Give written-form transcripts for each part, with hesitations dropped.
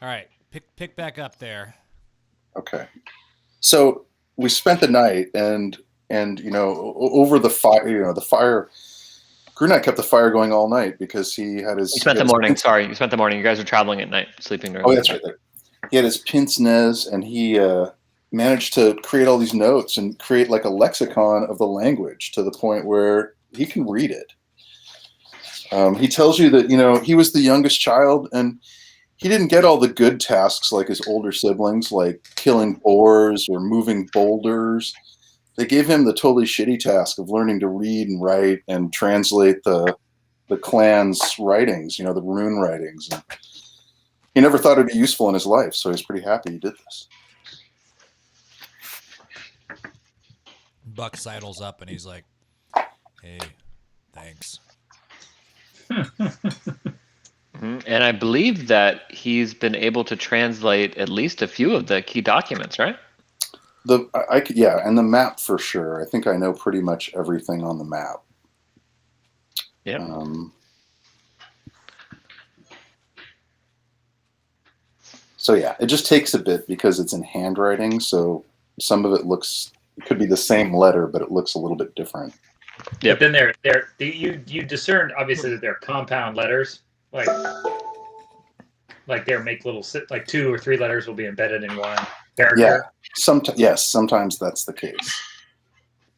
All right, pick back up there. Okay. So we spent the night, and over the fire. The fire. Grunak kept the fire going all night because he had his. You spent he the had his morning. pince- Sorry, you spent the morning. You guys are traveling at night, sleeping during Oh, the that's day. right there. He had his pince nez, and he managed to create all these notes and create like a lexicon of the language to the point where he can read it. He tells you that he was the youngest child, and he didn't get all the good tasks like his older siblings, like killing boars or moving boulders. They gave him the totally shitty task of learning to read and write and translate the clan's writings, the rune writings. And he never thought it'd be useful in his life, so he's pretty happy he did this. Buck sidles up and he's like, "Hey, thanks." And I believe that he's been able to translate at least a few of the key documents, right? And the map for sure. I think I know pretty much everything on the map. Yeah. So yeah, it just takes a bit because it's in handwriting. So some of it could be the same letter, but it looks a little bit different. Yeah. But then you discern obviously that they're compound letters, like they make little like 2 or 3 letters will be embedded in one character. Yeah, sometimes that's the case.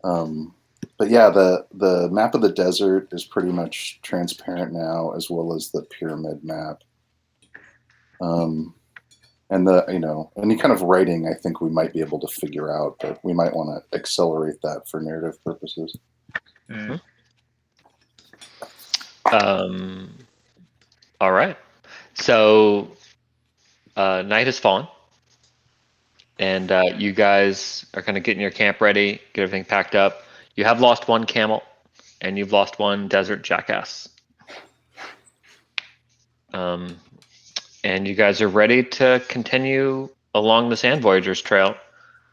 But yeah, the map of the desert is pretty much transparent now, as well as the pyramid map. And any kind of writing, I think we might be able to figure out, but we might want to accelerate that for narrative purposes. Mm-hmm. All right. So night has fallen, and you guys are kind of getting your camp ready, get everything packed up. You have lost 1 camel, and you've lost 1 desert jackass. And you guys are ready to continue along the Sand Voyagers Trail,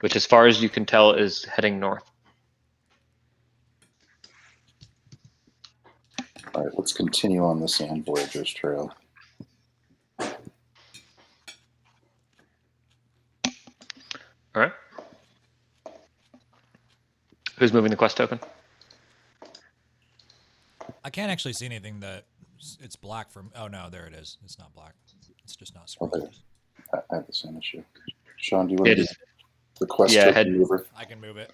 which, as far as you can tell, is heading north. All right, let's continue on the Sand Voyagers Trail. All right. Who's moving the quest token? I can't actually see anything that it's black from. Oh no, there it is. It's not black. It's just not scrolled. I have the same issue. Sean, do you want to do the quest token mover? I can move it.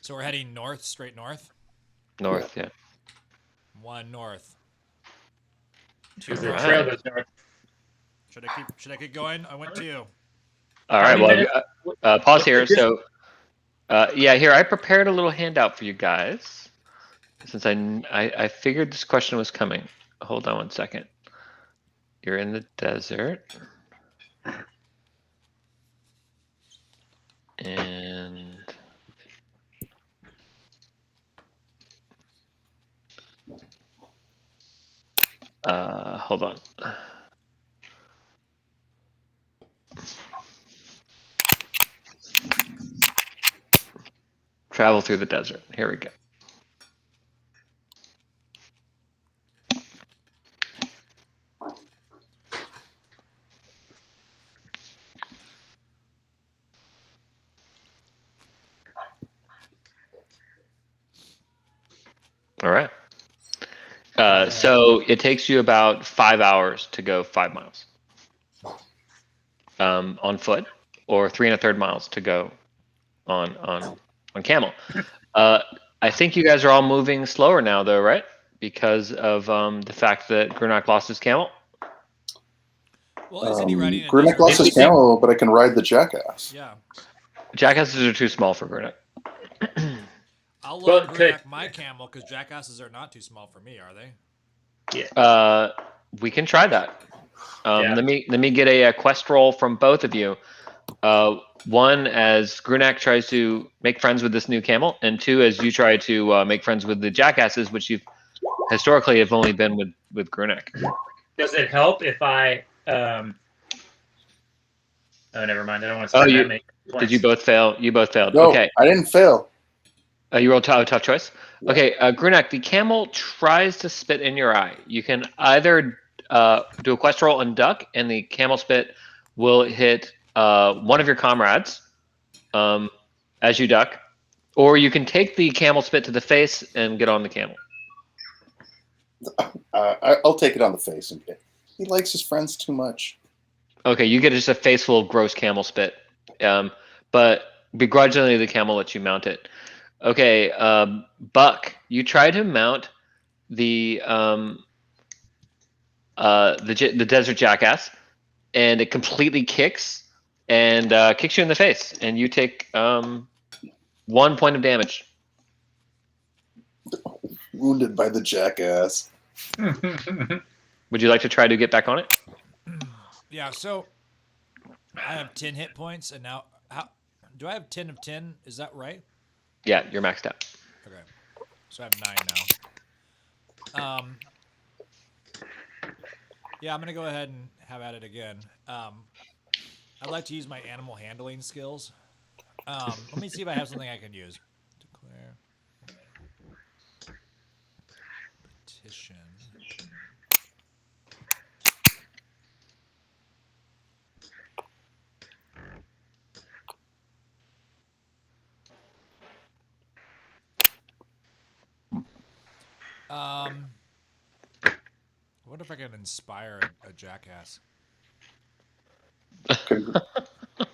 So we're heading north, straight north? North, yeah. 1 north. To the trail goes north. Should I keep going? I went 2. All right, well, pause here. So, here, I prepared a little handout for you guys, since I figured this question was coming. Hold on 1 second. You're in the desert. And hold on. Travel through the desert. Here we go. All right. So it takes you about 5 hours to go 5 miles on foot, or 3 1/3 miles to go on camel. I think you guys are all moving slower now, though, right? Because of the fact that Grunak lost his camel. Well, isn't he riding a Grunak lost his camel, but I can ride the jackass. Yeah. Jackasses are too small for Grunak. I'll load Grunak my camel because jackasses are not too small for me, are they? Yeah. We can try that. Let me get a quest roll from both of you. 1, as Grunak tries to make friends with this new camel, and 2, as you try to make friends with the jackasses, which you historically have only been with Grunak. Does it help if I? Oh, never mind. I don't want to spend that many points. Did you both fail? You both failed. No, okay. I didn't fail. You rolled a tough choice. Yeah. Okay, Grunak, the camel tries to spit in your eye. You can either do a quest roll and duck, and the camel spit will hit one of your comrades as you duck, or you can take the camel spit to the face and get on the camel. I'll take it on the face. He likes his friends too much. Okay, you get just a face full of gross camel spit, but begrudgingly the camel lets you mount it. Okay, Buck, you try to mount the desert jackass, and it completely kicks and kicks you in the face, and you take 1 point of damage. Wounded by the jackass. Would you like to try to get back on it? Yeah, so I have 10 hit points, and now do I have 10 of 10? Is that right? Yeah, you're maxed out. Okay, so I have 9 now. Yeah, I'm gonna go ahead and have at it again. I'd like to use my animal handling skills. Let me see if I have something I can use. Declare petition. What if I can inspire a jackass?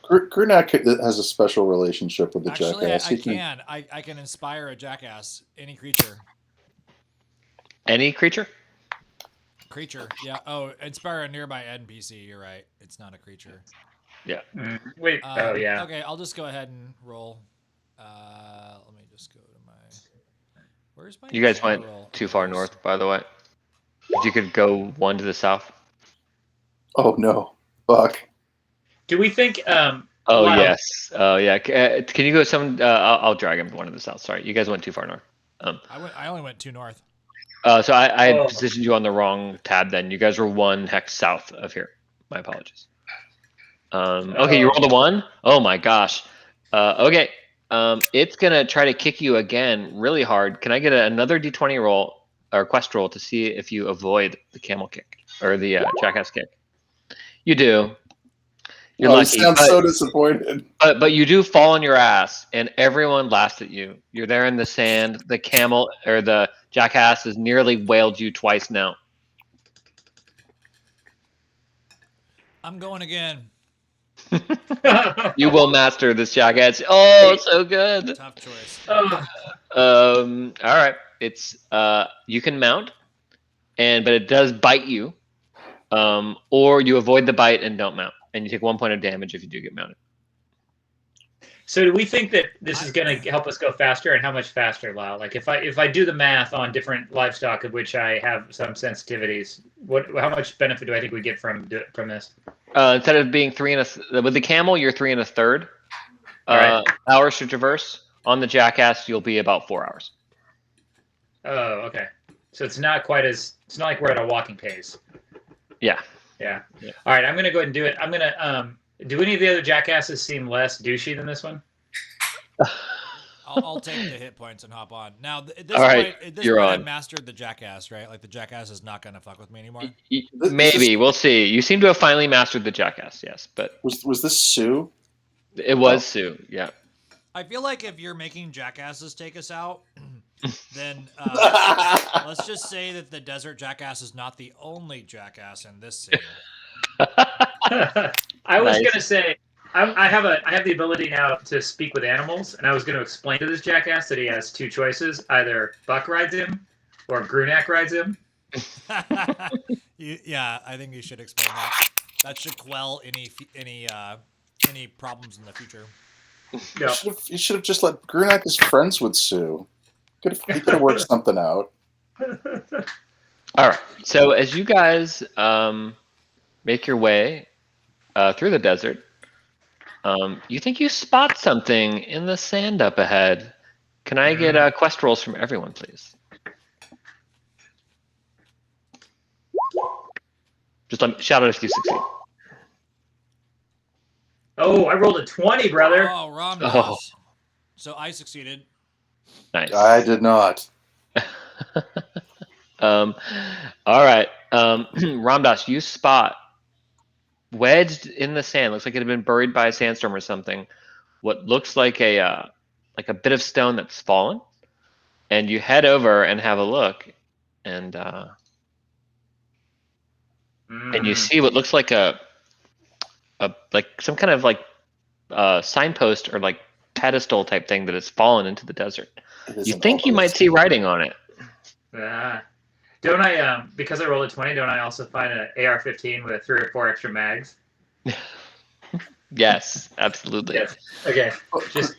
Grunak has a special relationship with the Actually, jackass. I can inspire a jackass, any creature. Any creature? Creature, yeah. Oh, inspire a nearby NPC. You're right. It's not a creature. Yeah. Wait. Oh yeah. Okay, I'll just go ahead and roll. Let me just go to my. Where's my? You guys went roll? too far north, by the way. If you could go one to the south. Oh no, Buck. Do we think? Oh Wow. yes. Oh yeah. Can you go some? I'll drag him one to the south. Sorry, you guys went too far north. I only went 2 north. So I had Oh. positioned you on the wrong tab. Then you guys were 1 hex south of here. My apologies. Okay, you rolled a 1. Oh my gosh. Okay. It's gonna try to kick you again really hard. Can I get another d20 roll or quest roll to see if you avoid the camel kick or the jackass kick? You do. You're lucky. He sounds so disappointed. But you do fall on your ass, and everyone laughs at you. You're there in the sand. The camel or the jackass has nearly whaled you twice now. I'm going again. You will master this jackass. Oh, so good. Tough choice. All right. It's you can mount, but it does bite you, or you avoid the bite and don't mount, and you take 1 point of damage if you do get mounted. So do we think that this is going to help us go faster, and how much faster, Lyle? Like if I do the math on different livestock of which I have some sensitivities, how much benefit do I think we get from this? Instead of being 3 with the camel, you're 3 1/3 Right. hours to traverse. On the jackass, you'll be about 4 hours. Oh, okay. So it's not like we're at a walking pace. Yeah. Yeah. All right, I'm going to go ahead and do it. I'm going to do any of the other jackasses seem less douchey than this one? I'll take the hit points and hop on. Now, at this All right, point, you're I on. mastered the jackass, right? Like the jackass is not gonna fuck with me anymore. Maybe we'll see. You seem to have finally mastered the jackass, yes, but Was this Sue? it was Sue. Yeah. I feel like if you're making jackasses take us out, then let's just say that the desert jackass is not the only jackass in this scene. I was Nice. going to say I have the ability now to speak with animals, and I was going to explain to this jackass that he has 2 choices: either Buck rides him or Grunak rides him. Yeah, I think you should explain that. That should quell any problems in the future. No. You should have just let Grunak is friends with Sue. He could have worked something out. All right. So as you guys make your way through the desert, you think you spot something in the sand up ahead. Can I get quest rolls from everyone, please? Just shout out if you succeed. Oh, I rolled a 20, brother. Oh, Ramdas. Oh. So I succeeded. Nice. I did not. All right. Ramdas, you spot wedged in the sand. Looks like it had been buried by a sandstorm or something. What looks like a bit of stone that's fallen, and you head over and have a look, and you see what looks like a like some kind of like signpost or like pedestal type thing that has fallen into the desert. It is You an think you might obelisk. see writing on it. Don't I? Because I rolled a 20. Don't I also find an AR-15 with 3 or 4 extra mags? Yes, absolutely. Yes. Okay. Just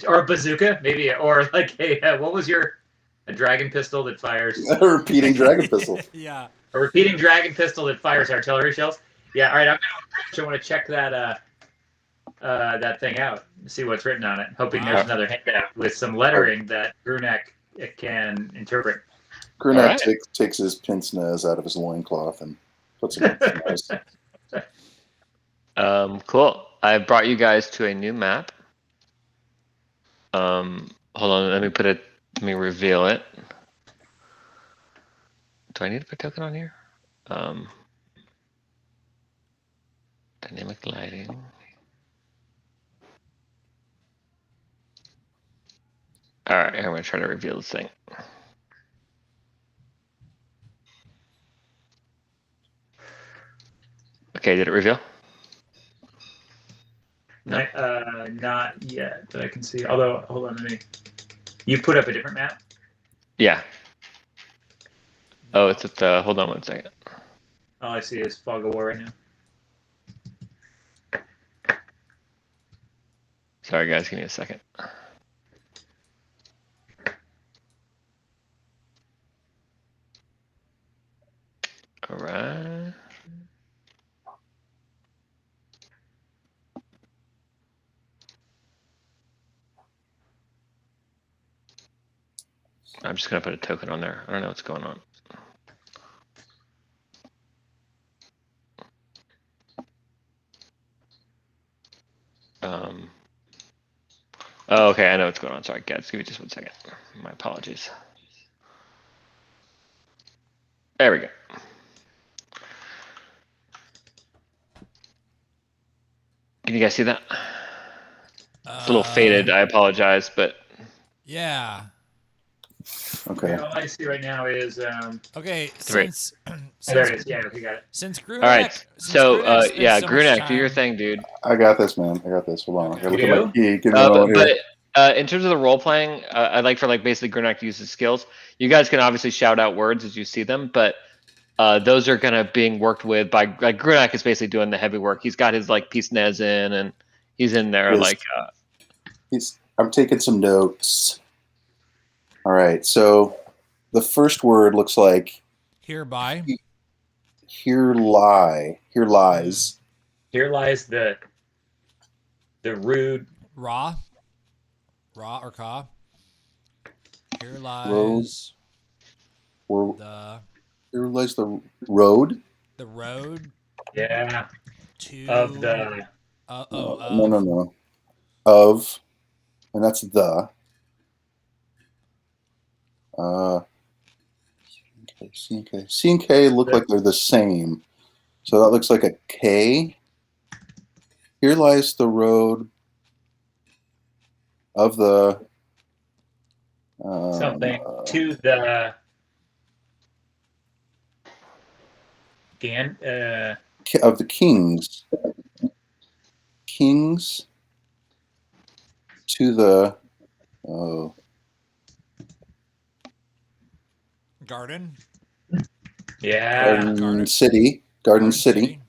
or a bazooka, maybe, or like what was a dragon pistol that fires A repeating dragon pistol. Yeah. a repeating dragon pistol that fires artillery shells? Yeah. All right. I want to check that that thing out, see what's written on it. Hoping there's another handout with some lettering that Grunak can interpret. Grunak All right. takes his pince nez out of his loincloth and puts it in his nose. Cool. I've brought you guys to a new map. Hold on, let me reveal it. Do I need to put a token on here? Dynamic lighting. All right, I'm gonna try to reveal this thing. Okay, did it reveal? No. Not yet that I can see. Although, hold on, you put up a different map? Yeah. Oh, it's at the. Hold on 1 second. All I see is Fog of War right now. Sorry, guys. Give me a second. All right. I'm just gonna put a token on there. I don't know what's going on. Oh, okay, I know what's going on. Sorry, guys. Give me just 1 second. My apologies. There we go. Can you guys see that? It's a little faded. I apologize, but Yeah. Okay. All I see right now is Okay. Right. there it is. Yeah, we got it. Since Grunak. all right. So, Grunak yeah, spends so much Grunak, do your time- thing, dude. I got this, man. I got this. Hold on. I gotta look at my key. Give me a moment here. But in terms of the role playing, I'd like for like basically Grunak to use his skills. You guys can obviously shout out words as you see them, but those are gonna being worked with by like Grunak is basically doing the heavy work. He's got his like piece nez in, and he's in there Yes. like. I'm taking some notes. All right. So the first word looks like Hereby. here lies. Here lies the rude Ra or Ka. Here lies Or the here lies the road. road yeah to of the No. Of, and that's the. C and K look like they're the same. So that looks like a K. Here lies the road of the something to the of the kings. Kings to the garden. yeah Garden City. Garden City.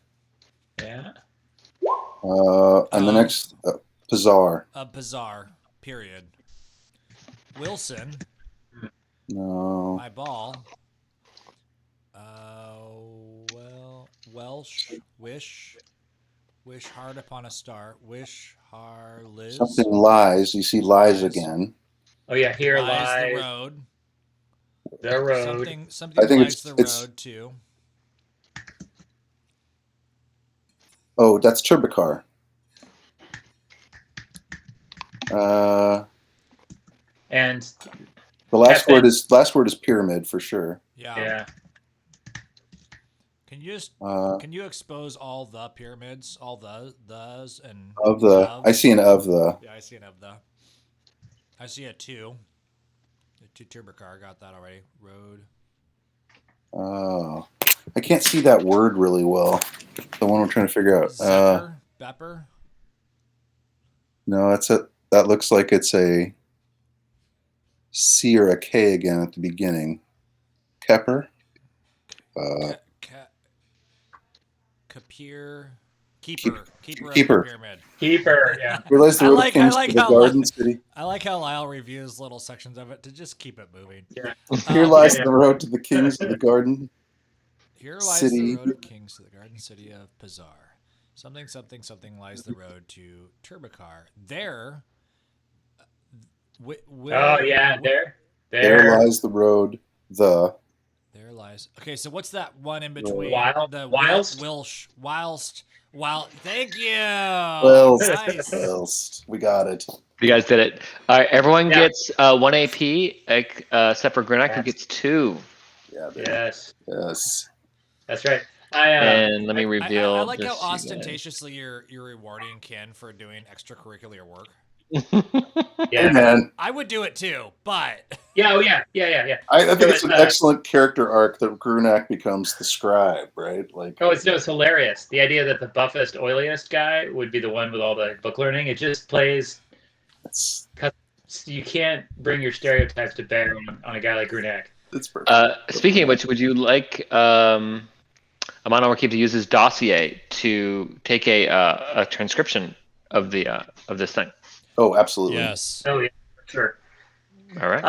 yeah And the next Bazaar. A bazaar. Period. Wilson. No. My ball. Welsh. Wish hard upon a star. Wish hard Liz. Something lies. You see lies again. oh yeah here lies the lies road. the road Something I think lies the it's- road too. Oh, that's Turbicar. and The last Heaven. word is pyramid for sure. Yeah. Yeah. Can you just Uh, can you expose all the pyramids, all those and of the, I see an of the. Yeah, I see an of the. I see a two. A two turbo car. Got that already. Road. Oh, I can't see that word really well. The one we're trying to figure out. Zepper. Bepper. No, that's a. That looks like it's a C or a K again at the beginning. Kepper. Kapir. Keeper. Keeper of Keeper. the pyramid. Keeper. Yeah. Realize the I road like- of I kings like to the how, garden like- city. I like how Lyle reviews little sections of it to just keep it moving. Yeah. Here Um, lies yeah. the road to the kings of the garden Here lies city. the road of kings to the garden city of Pizar. Something, something, something lies the road to Turbicar. There. Oh yeah, there. There lies the road. There lies. Okay, so what's that one in between? Whilst? Thank you. Whilst. Nice. Whilst. We got it. You guys did it. All right, everyone Yeah. gets 1 AP, except for Grunak, who Yes. gets 2. Yeah. Baby. Yes, Yes. that's right. And let me I reveal. like how this to you guys. ostentatiously you're rewarding Ken for doing extracurricular work. Hey Yeah. man, I would do it too, but Yeah. Oh yeah. Yeah. I think So it's an excellent character arc that Grunak becomes the scribe, right? Like, Oh, it's hilarious. The idea that the buffest, oiliest guy would be the one with all the book learning. It just plays. it's You can't bring your stereotypes to bear on a guy like Grunak. perfect. Speaking of which, would you like Amano Warkeep to use his dossier to take a transcription of the of this thing? Oh, absolutely. yes. Oh yeah, sure. All right.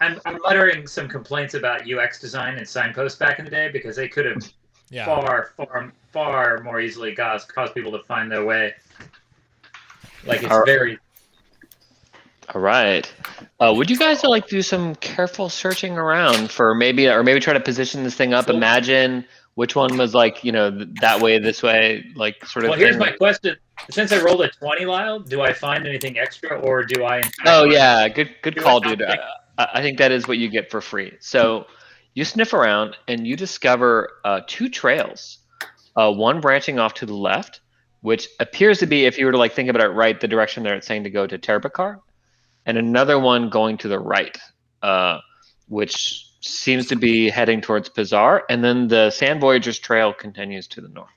And I'm muttering some complaints about UX design and signposts back in the day because they could have Yeah. far more easily caused people to find their way. Like it's All right. very. All right. Would you guys like do some careful searching around for maybe try to position this thing up? Well- Imagine which one was like, that way, this way, like sort of Well, thing. here's my question: since I rolled a 20, Lyle, do I find anything extra, or do I? Oh yeah, good Do call, I not dude. think- I think that is what you get for free. So you sniff around and you discover 2 trails, one branching off to the left, which appears to be, if you were to like think about it right, the direction that it's saying to go to Terbakar, and another one going to the right, which seems to be heading towards Pizar, and then the Sand Voyagers trail continues to the north.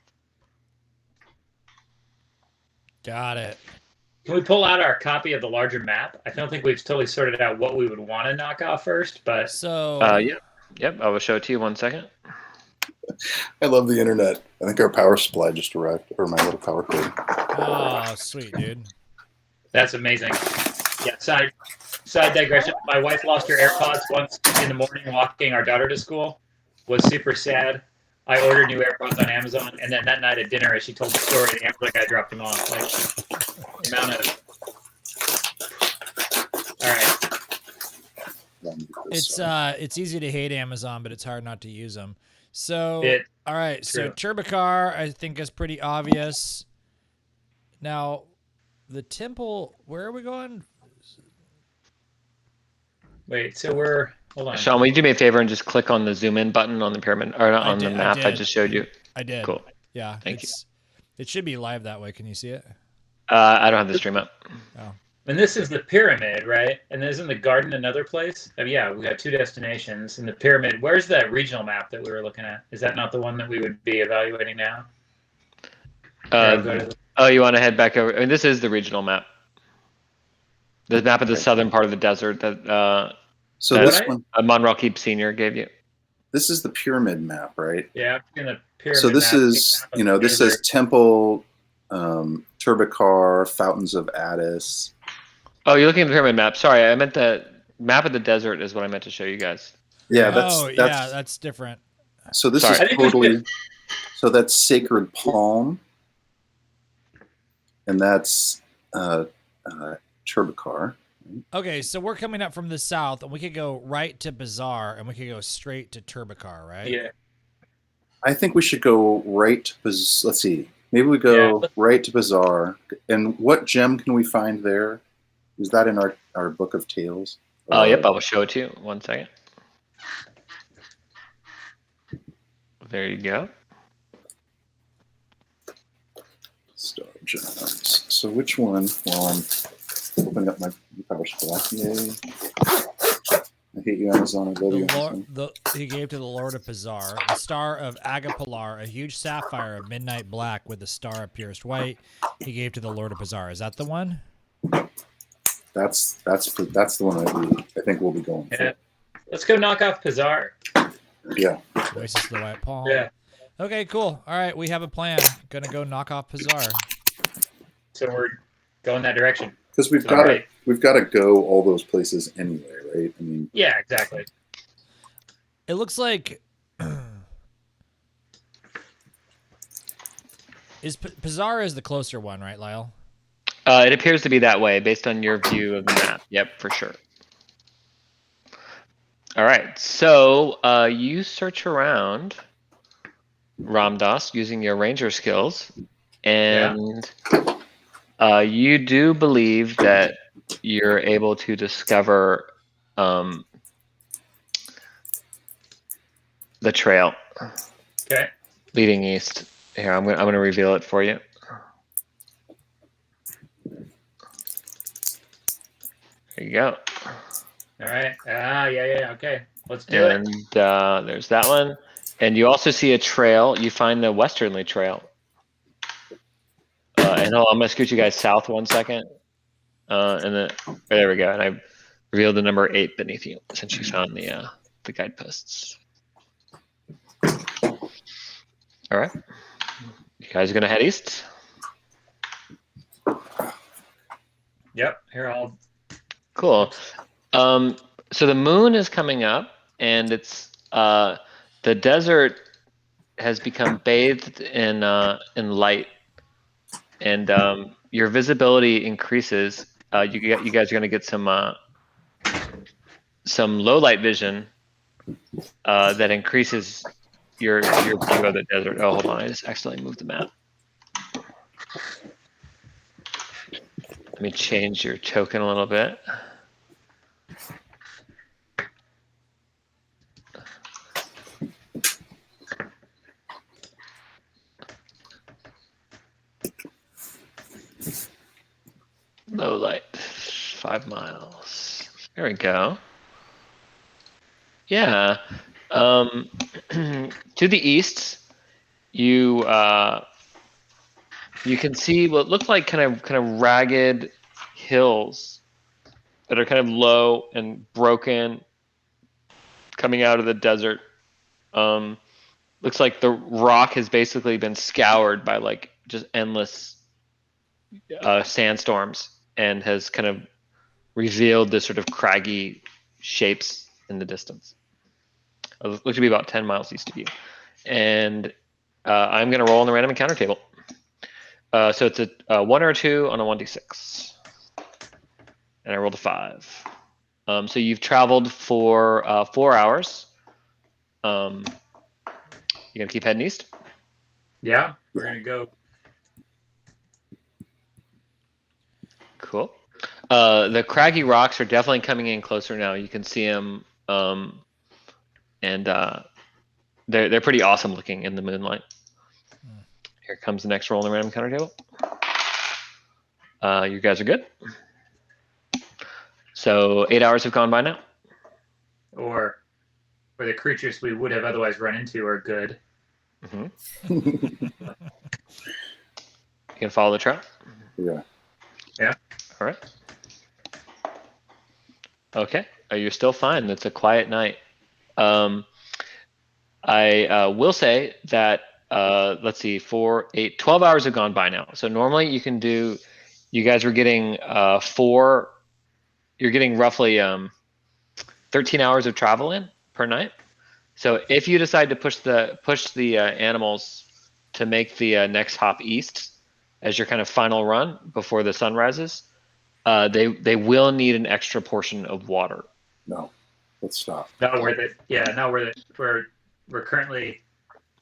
Got it. Can we pull out our copy of the larger map? I don't think we've totally sorted out what we would want to knock off first, but So Yep, I will show it to you 1 second. I love the internet. I think our power supply just arrived, or my little power cord. oh sweet dude. that's amazing. Yeah. Side digression. My wife lost her AirPods once in the morning walking our daughter to school. Was super sad. I ordered new AirPods on Amazon, and then that night at dinner, as she told the story, the Amazon guy dropped them off. Like the amount of. All right. It's easy to hate Amazon, but it's hard not to use them. So all right, so True. Turbicar I think is pretty obvious. Now, the temple. Where are we going? Wait. So we're. Hold on. Sean, will you do me a favor and just click on the zoom in button on the pyramid or I on the did- I map I did. just showed you? I did. Cool. Yeah. Thank you. It should be live that way. Can you see it? I don't have the stream up. And this is the pyramid, right? And isn't the garden another place? Oh, yeah, we got 2 destinations. And the pyramid, where's that regional map that we were looking at? Is that not the one that we would be evaluating now? Here, I'll go to the- Oh, you want to head back over? I mean, this is the regional map. The map of the southern part of the desert that So That's this right. one, Monroe Keep Senior gave you. this is the pyramid map, right? Yeah, in the pyramid So this map, is, taken out of the this says desert. Temple, Turbicar, Fountains of Addis. Oh, you're looking at the pyramid map. Sorry, I meant the map of the desert is what I meant to show you guys. Yeah, that's different. So this Sorry. is I think we totally. So that's Sacred Palm, and that's Turbicar. Okay, so we're coming up from the south, and we could go right to Bazaar, and we could go straight to Turbicar, right? Yeah. I think we should go right to let's see. Maybe we go right to Bazaar. And what gem can we find there? Is that in our Book of Tales? Yep, I will show it to you. 1 second. There you go. Star Jobs. So which one? Well, I'm opening up my power Yay. I hate you, Amazon. I love you, Amazon. He gave to the Lord of Pizar, the star of Agapolar, a huge sapphire of midnight black with the star of purest white. He gave to the Lord of Pizar. Is that the one? That's the one that I think we'll be going for. Let's go knock off Pizar. Yeah. Oasis of the White Palm. Yeah. Okay, cool. All right, we have a plan. Gonna go knock off Pizar. So we're going that direction. Because we've got to go all those places anyway, right? I mean. Yeah, exactly. It looks like Pizar is the closer one, right, Lyle? It appears to be that way based on your view of the map. Yep, for sure. All right, so you search around, Ramdas, using your ranger skills, and you do believe that you're able to discover the trail. Okay. Leading east. Here, I'm gonna reveal it for you. There you go. All right. Yeah. Okay. Let's do it. And there's that one. And you also see a trail. You find the westerly trail. And I'm gonna scoot you guys south 1 second. And then there we go. And I revealed the number 8 beneath you since you found the guideposts. All right. You guys are gonna head east. Yep. Here, I'll. Cool. So the moon is coming up, and it's the desert has become bathed in light, and your visibility increases. You guys are going to get some low light vision that increases your view of the desert. Oh, hold on, I just accidentally moved the map. Let me change your token a little bit. Low light, 5 miles. There we go. Yeah. To the east, you can see what look like kind of ragged hills that are kind of low and broken, coming out of the desert. Looks like the rock has basically been scoured by like just endless sandstorms, and has kind of revealed this sort of craggy shapes in the distance. It looks to be about 10 miles east of you. And I'm going to roll on the random encounter table. So it's a 1 or a 2 on a 1d6. And I rolled a 5. So you've traveled for 4 hours. You going to keep heading east? Yeah, we're going to go. Cool. The craggy rocks are definitely coming in closer now. You can see them, and they're pretty awesome looking in the moonlight. Here comes the next roll on the random counter table. You guys are good. So 8 hours have gone by now. Or the creatures we would have otherwise run into are good. Mm-hmm. You can follow the trail. Yeah. Yeah. All right. Okay. You're still fine. It's a quiet night. I will say that, let's see, 4, 8, 12 hours have gone by now. So normally you can do, you guys were getting you're getting roughly 13 hours of travel in per night. So if you decide to push the animals to make the next hop east as your kind of final run before the sun rises, they will need an extra portion of water. No, let's stop. Not worth it. Yeah, not worth it. We're currently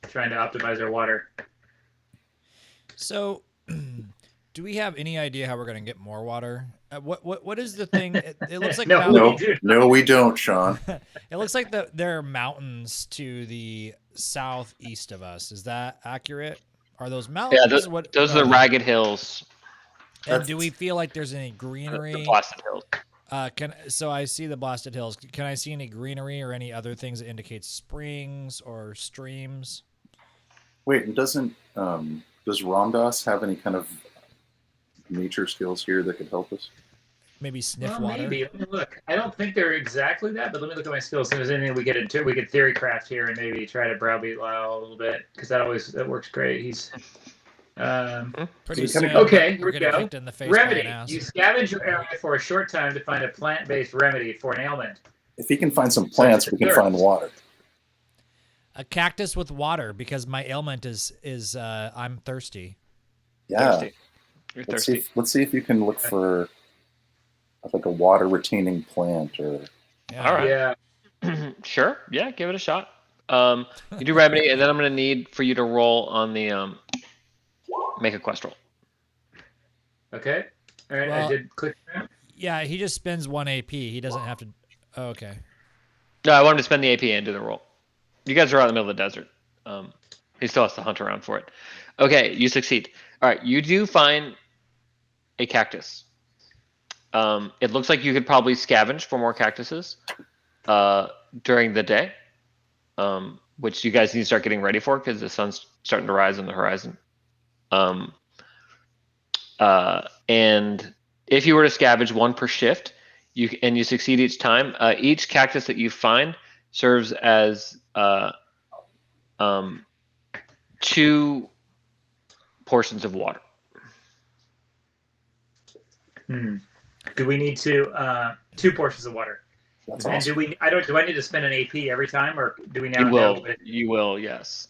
trying to optimize our water. So, do we have any idea how we're going to get more water? What is the thing? It looks like No, we don't, Sean. It looks like there are mountains to the southeast of us. Is that accurate? Are those Yeah, mountains? those are the ragged hills, And do we feel like there's any the greenery? blasted hills. So I see the blasted hills. Can I see any greenery or any other things that indicate springs or streams? Wait, and does Ramdas have any kind of nature skills here that could help us? Maybe sniff Well, water. maybe. Let me look. I don't think they're exactly that, but let me look at my skills. If there's anything we get into, we could theory craft here and maybe try to browbeat Lyle a little bit because that works great. He's Pretty So we soon, okay, we're here we gonna go. kicked in the face by an remedy. ass. You scavenge your area for a short time to find a plant-based remedy for an ailment. If he can find some plants, we can Sure. find water. A cactus with water because my ailment is I'm thirsty. Yeah. Thirsty. You're thirsty. Let's see if you can look for like a water retaining plant or. Yeah. All right. Yeah. Sure. Yeah, give it a shot. You do remedy, and then I'm gonna need for you to roll on the make a quest roll. Okay. All right. Well- I did click that. Yeah, he just spends 1 AP. He doesn't have to. Oh, okay. No, I wanted to spend the AP and do the roll. You guys are out in the middle of the desert. He still has to hunt around for it. Okay, you succeed. All right, you do find a cactus. It looks like you could probably scavenge for more cactuses during the day, which you guys need to start getting ready for because the sun's starting to rise on the horizon. And if you were to scavenge one per shift, you succeed each time. Each cactus that you find serves as 2 portions of water. Do we need to 2 portions of water? That's And awesome. do I need to spend an AP every time, or do we now You know? will. You will. Yes.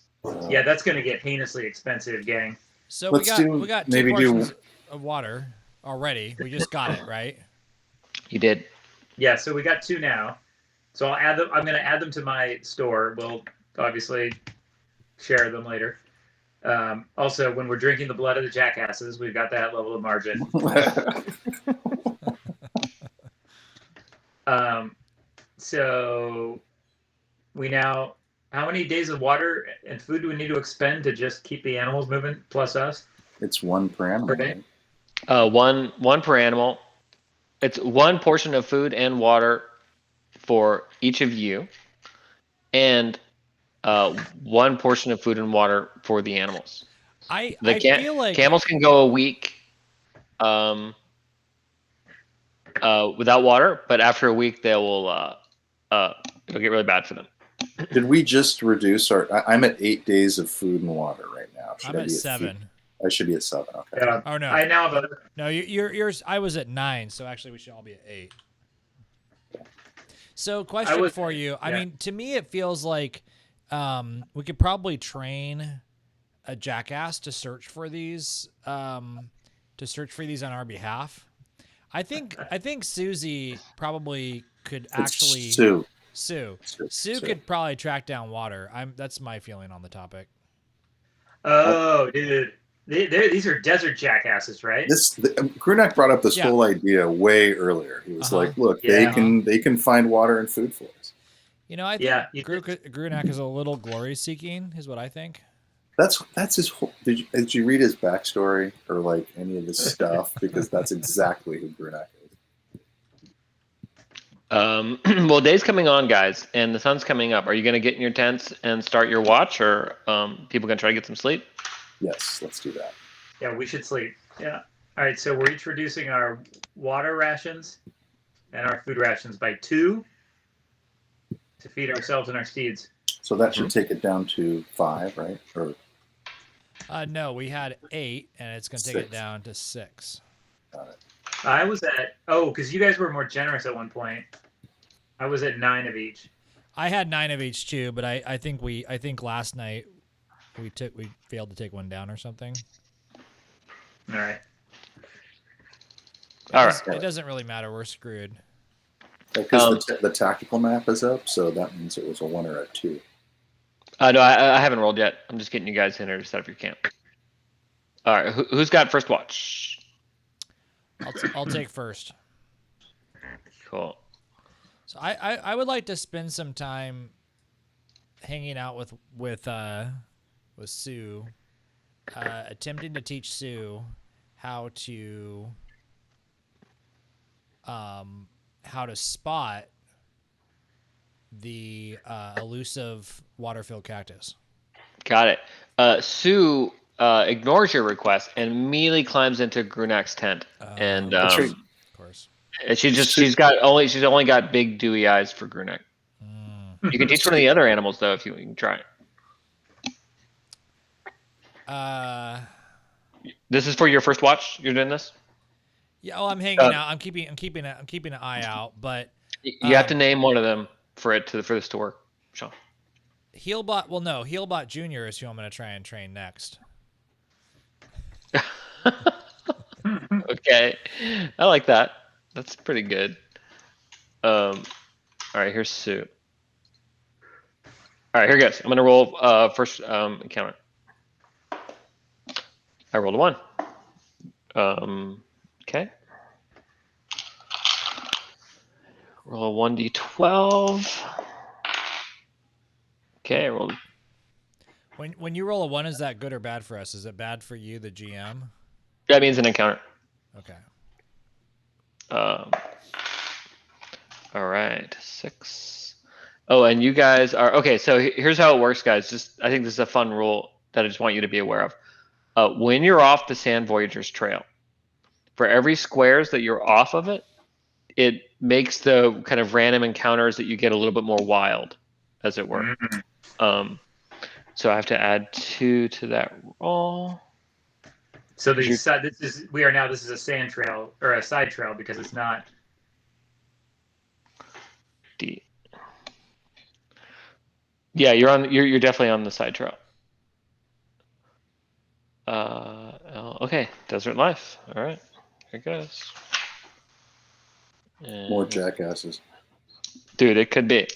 Yeah, that's going to get heinously expensive, gang. So Let's we got 2 portions of water already. We just got it, right? You did. Yeah, so we got 2 now. So I'll add them. I'm going to add them to my store. We'll obviously share them later. Also, when we're drinking the blood of the jackasses, we've got that level of margin. So we now, how many days of water and food do we need to expend to just keep the animals moving, plus us? It's one per animal. Per day? Right? One per animal. It's 1 portion of food and water for each of you, and 1 portion of food and water for the animals. I feel like Camels can go a week without water, but after a week it'll get really bad for them. Did we just reduce our? I'm at 8 days of food and water right now. I'm at 7. I should be at 7. Okay. Yeah. Oh no. I now have a, No, yours. I was at 9, so actually we should all be at 8. So, question for you. I mean, to me, it feels like we could probably train a jackass to search for these, on our behalf. I think Susie probably could actually. Sue could probably track down water. That's my feeling on the topic. oh, dude. These are desert jackasses, right? Grunak brought up this whole idea way earlier. He was like, "Look, they can find water and food for us." You know, I think Grunak is a little glory seeking, is what I think. That's his whole. Did you read his backstory or like any of his stuff? Because that's exactly who Grunak is. Well, day's coming on, guys, and the sun's coming up. Are you going to get in your tents and start your watch, or people going to try to get some sleep? Yes, let's do that. Yeah, we should sleep. Yeah. All right, so we're each reducing our water rations and our food rations by 2 to feed ourselves and our steeds. So that should take it down to 5, right? Or no, we had 8, and it's going to take it down to 6. Got it. I was at because you guys were more generous at one point. I was at 9 of each. I had 9 of each too, but I think last night we failed to take one down or something. All right. It doesn't really matter. We're screwed. Because the tactical map is up, so that means it was a 1 or a 2. No, I haven't rolled yet. I'm just getting you guys in here to set up your camp. All right, who's got first watch? I'll take first. Cool. So I would like to spend some time hanging out with Sue, attempting to teach Sue how to spot the elusive water-filled cactus. Got it. Sue ignores your request and immediately climbs into Grunak's tent, and That's right. Of course. she's only got big dewy eyes for Grunak. You can teach one of the other animals though if you can try. This is for your first watch. You're doing this. Yeah. Oh, I'm hanging out. I'm keeping an eye out, but You have to name one of them for this to work, Sean. Healbot. Well, no, Healbot Junior is who I'm going to try and train next. Okay, I like that. That's pretty good. All right, here's Sue. All right, here goes. I'm gonna roll first encounter. I rolled a 1. Okay. Roll a 1d12. Okay, I rolled. When you roll a 1, is that good or bad for us? Is it bad for you, the GM? That means an encounter. Okay. All right, 6. Oh, and you guys are okay. So here's how it works, guys. I think this is a fun rule that I just want you to be aware of. When you're off the Sand Voyagers trail, for every squares that you're off of it, it makes the kind of random encounters that you get a little bit more wild, as it were. So I have to add 2 to that roll. So this is a sand trail or a side trail because it's not. D. Yeah, you're definitely on the side trail. Okay, Desert Life. All right, here it goes. And More jackasses. dude, it could be.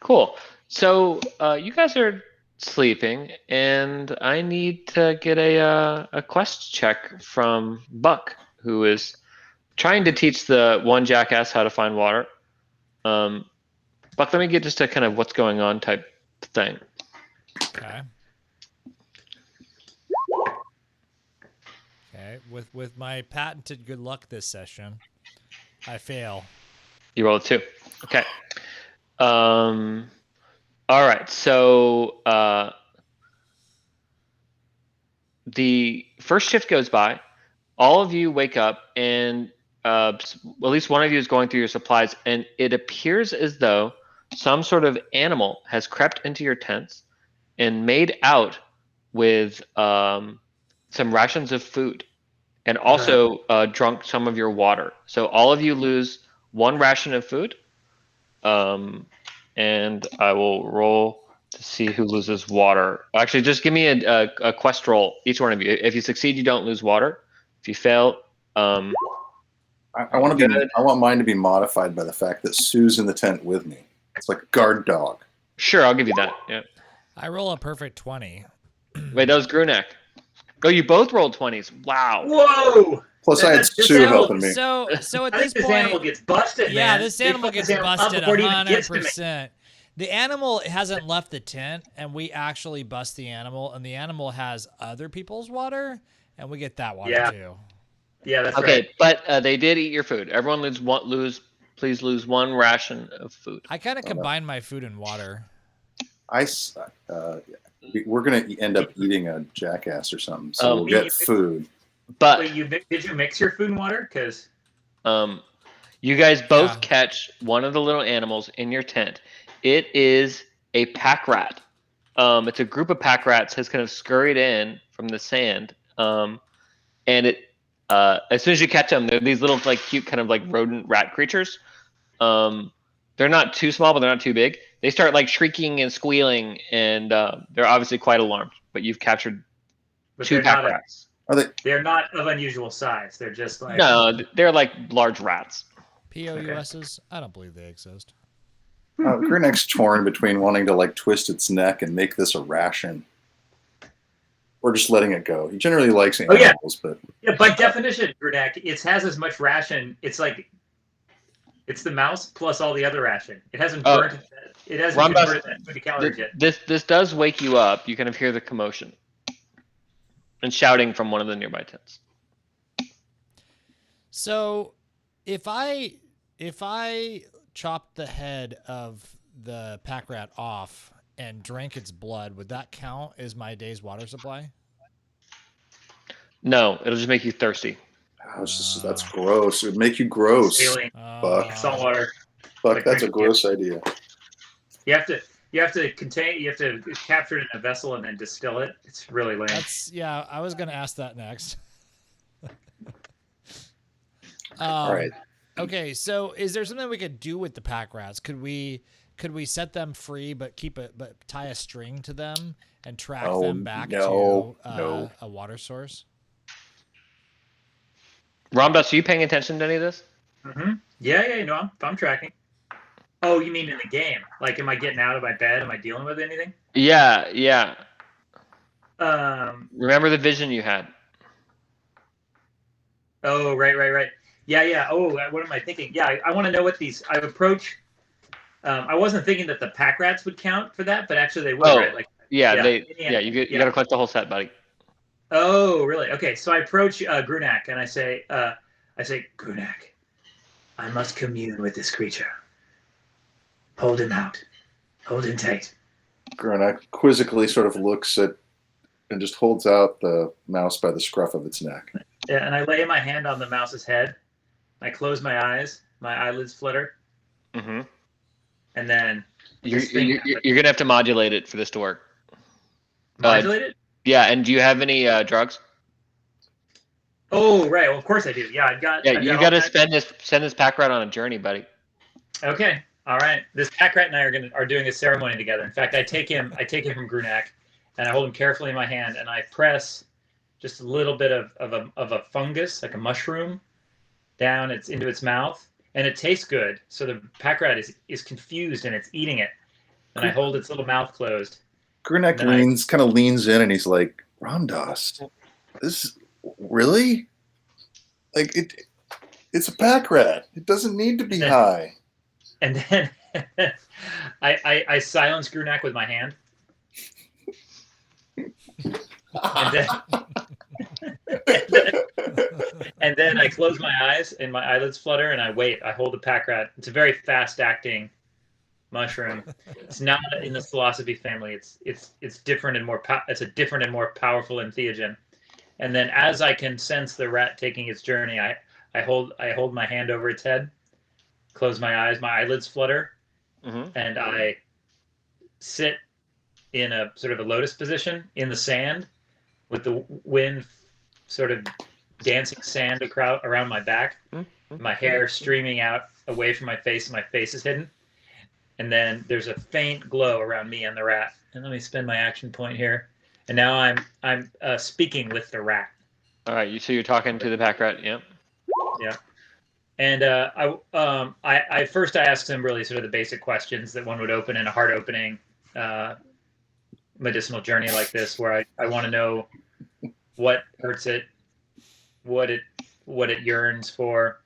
Cool. So you guys are sleeping, and I need to get a quest check from Buck, who is trying to teach the one jackass how to find water. Buck, let me get just a kind of what's going on type thing. Okay. Okay. With my patented good luck this session, I fail. You roll a 2. Okay. All right. So the first shift goes by. All of you wake up, and at least one of you is going through your supplies, and it appears as though some sort of animal has crept into your tents and made out with some rations of food, and also drunk some of your water. So all of you lose 1 ration of food. And I will roll to see who loses water. Actually, just give me a quest roll, each one of you. If you succeed, you don't lose water. If you fail, I want mine to be modified by the fact that Sue's in the tent with me. It's like a guard dog. Sure, I'll give you that. Yeah. I roll a perfect 20. Wait, that was Grunak. Oh, you both rolled 20s. Wow. Whoa! Plus, I had Sue helping me. So at I this think this point, animal gets busted. yeah, man. this They animal fuck gets this animal up busted before it even gets to me. 100%. The animal hasn't left the tent, and we actually bust the animal, and the animal has other people's water, and we get that water too. Yeah, that's Okay, right. but they did eat your food. Everyone please lose 1 ration of food. I kind of combine my food and water. We're going to end up eating a jackass or something, so we'll get food. But Wait, did you mix your food and water? Because you guys both catch one of the little animals in your tent. It is a pack rat. It's a group of pack rats has kind of scurried in from the sand. And it as soon as you catch them, they're these little like cute kind of like rodent rat creatures. They're not too small, but they're not too big. They start like shrieking and squealing, and they're obviously quite alarmed. But you've captured 2 pack rats. They're not of unusual size. They're just like they're like large rats. POUSs? I don't believe they exist. Grunak's torn between wanting to like twist its neck and make this a ration, or just letting it go. He generally likes Oh, yeah. animals, but by definition, Grunak, it has as much ration. It's like it's the mouse plus all the other ration. It hasn't burnt. It hasn't Ramdas, converted that into calories yet. This does wake you up. You kind of hear the commotion and shouting from one of the nearby tents. So, if I chopped the head of the pack rat off and drank its blood, would that count as my day's water supply? No, it'll just make you thirsty. That's gross. It would make you gross. Saline, Buck. saltwater. Fuck, Like that's a drinking gross idea. You have to capture it in a vessel and then distill it. It's really lame. I was gonna ask that next. All right. Okay, so is there something we could do with the pack rats? Could we set them free, but tie a string to them and track them back to a water source? Ramdas, are you paying attention to any of this? Mm-hmm. Yeah. No, I'm tracking. Oh, you mean in the game? Like, am I getting out of my bed? Am I dealing with anything? Yeah. Remember the vision you had? Oh, right. Yeah. Oh, what am I thinking? Yeah, I want to know what these. I approach. I wasn't thinking that the pack rats would count for that, but actually they would, right? Like, you got to collect the whole set, buddy. Oh, really? Okay, so I approach Grunak and I say, Grunak, I must commune with this creature. Hold him out. Hold him tight. Grunak quizzically sort of looks at and just holds out the mouse by the scruff of its neck. Yeah, and I lay my hand on the mouse's head. I close my eyes. My eyelids flutter. Mm-hmm. And then you're gonna have to modulate it for this to work. Modulate it? Yeah, and do you have any drugs? Oh, right. Well, of course I do. Yeah, I've got. Yeah, you got to send this pack rat on a journey, buddy. Okay. All right. This pack rat and I are doing a ceremony together. In fact, I take him from Grunak, and I hold him carefully in my hand, and I press just a little bit of a fungus, like a mushroom, down into its mouth, and it tastes good. So the pack rat is confused and it's eating it, and I hold its little mouth closed. Grunak kind of leans in and he's like, Ramdas, this really? Like it's a pack rat. It doesn't need to be high. And then I silence Grunak with my hand. And then I close my eyes and my eyelids flutter and I wait. I hold the pack rat. It's a very fast acting mushroom. It's not in the philosophy family. It's different and it's a different and more powerful entheogen. And then as I can sense the rat taking its journey, I hold my hand over its head, close my eyes, my eyelids flutter, and I sit in a sort of a lotus position in the sand with the wind sort of dancing sand around my back, my hair streaming out away from my face, and my face is hidden. And then there's a faint glow around me and the rat. And let me spend my action point here. And now I'm speaking with the rat. All right, so you're talking to the pack rat, yeah. Yeah. And I first asked him really sort of the basic questions that one would open in a heart opening medicinal journey like this, where I want to know what hurts it, what it yearns for,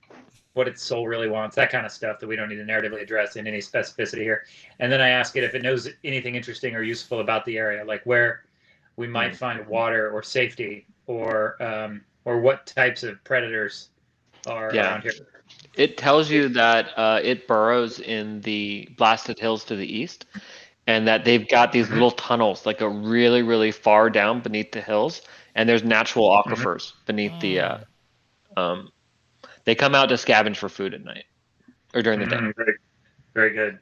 what its soul really wants, that kind of stuff that we don't need to narratively address in any specificity here. And then I ask it if it knows anything interesting or useful about the area, like where we might find water or safety, or what types of predators are around here. It tells you that it burrows in the blasted hills to the east, and that they've got these little tunnels, like a really, really far down beneath the hills, and there's natural aquifers beneath the. They come out to scavenge for food at night or during the day. Very, very good.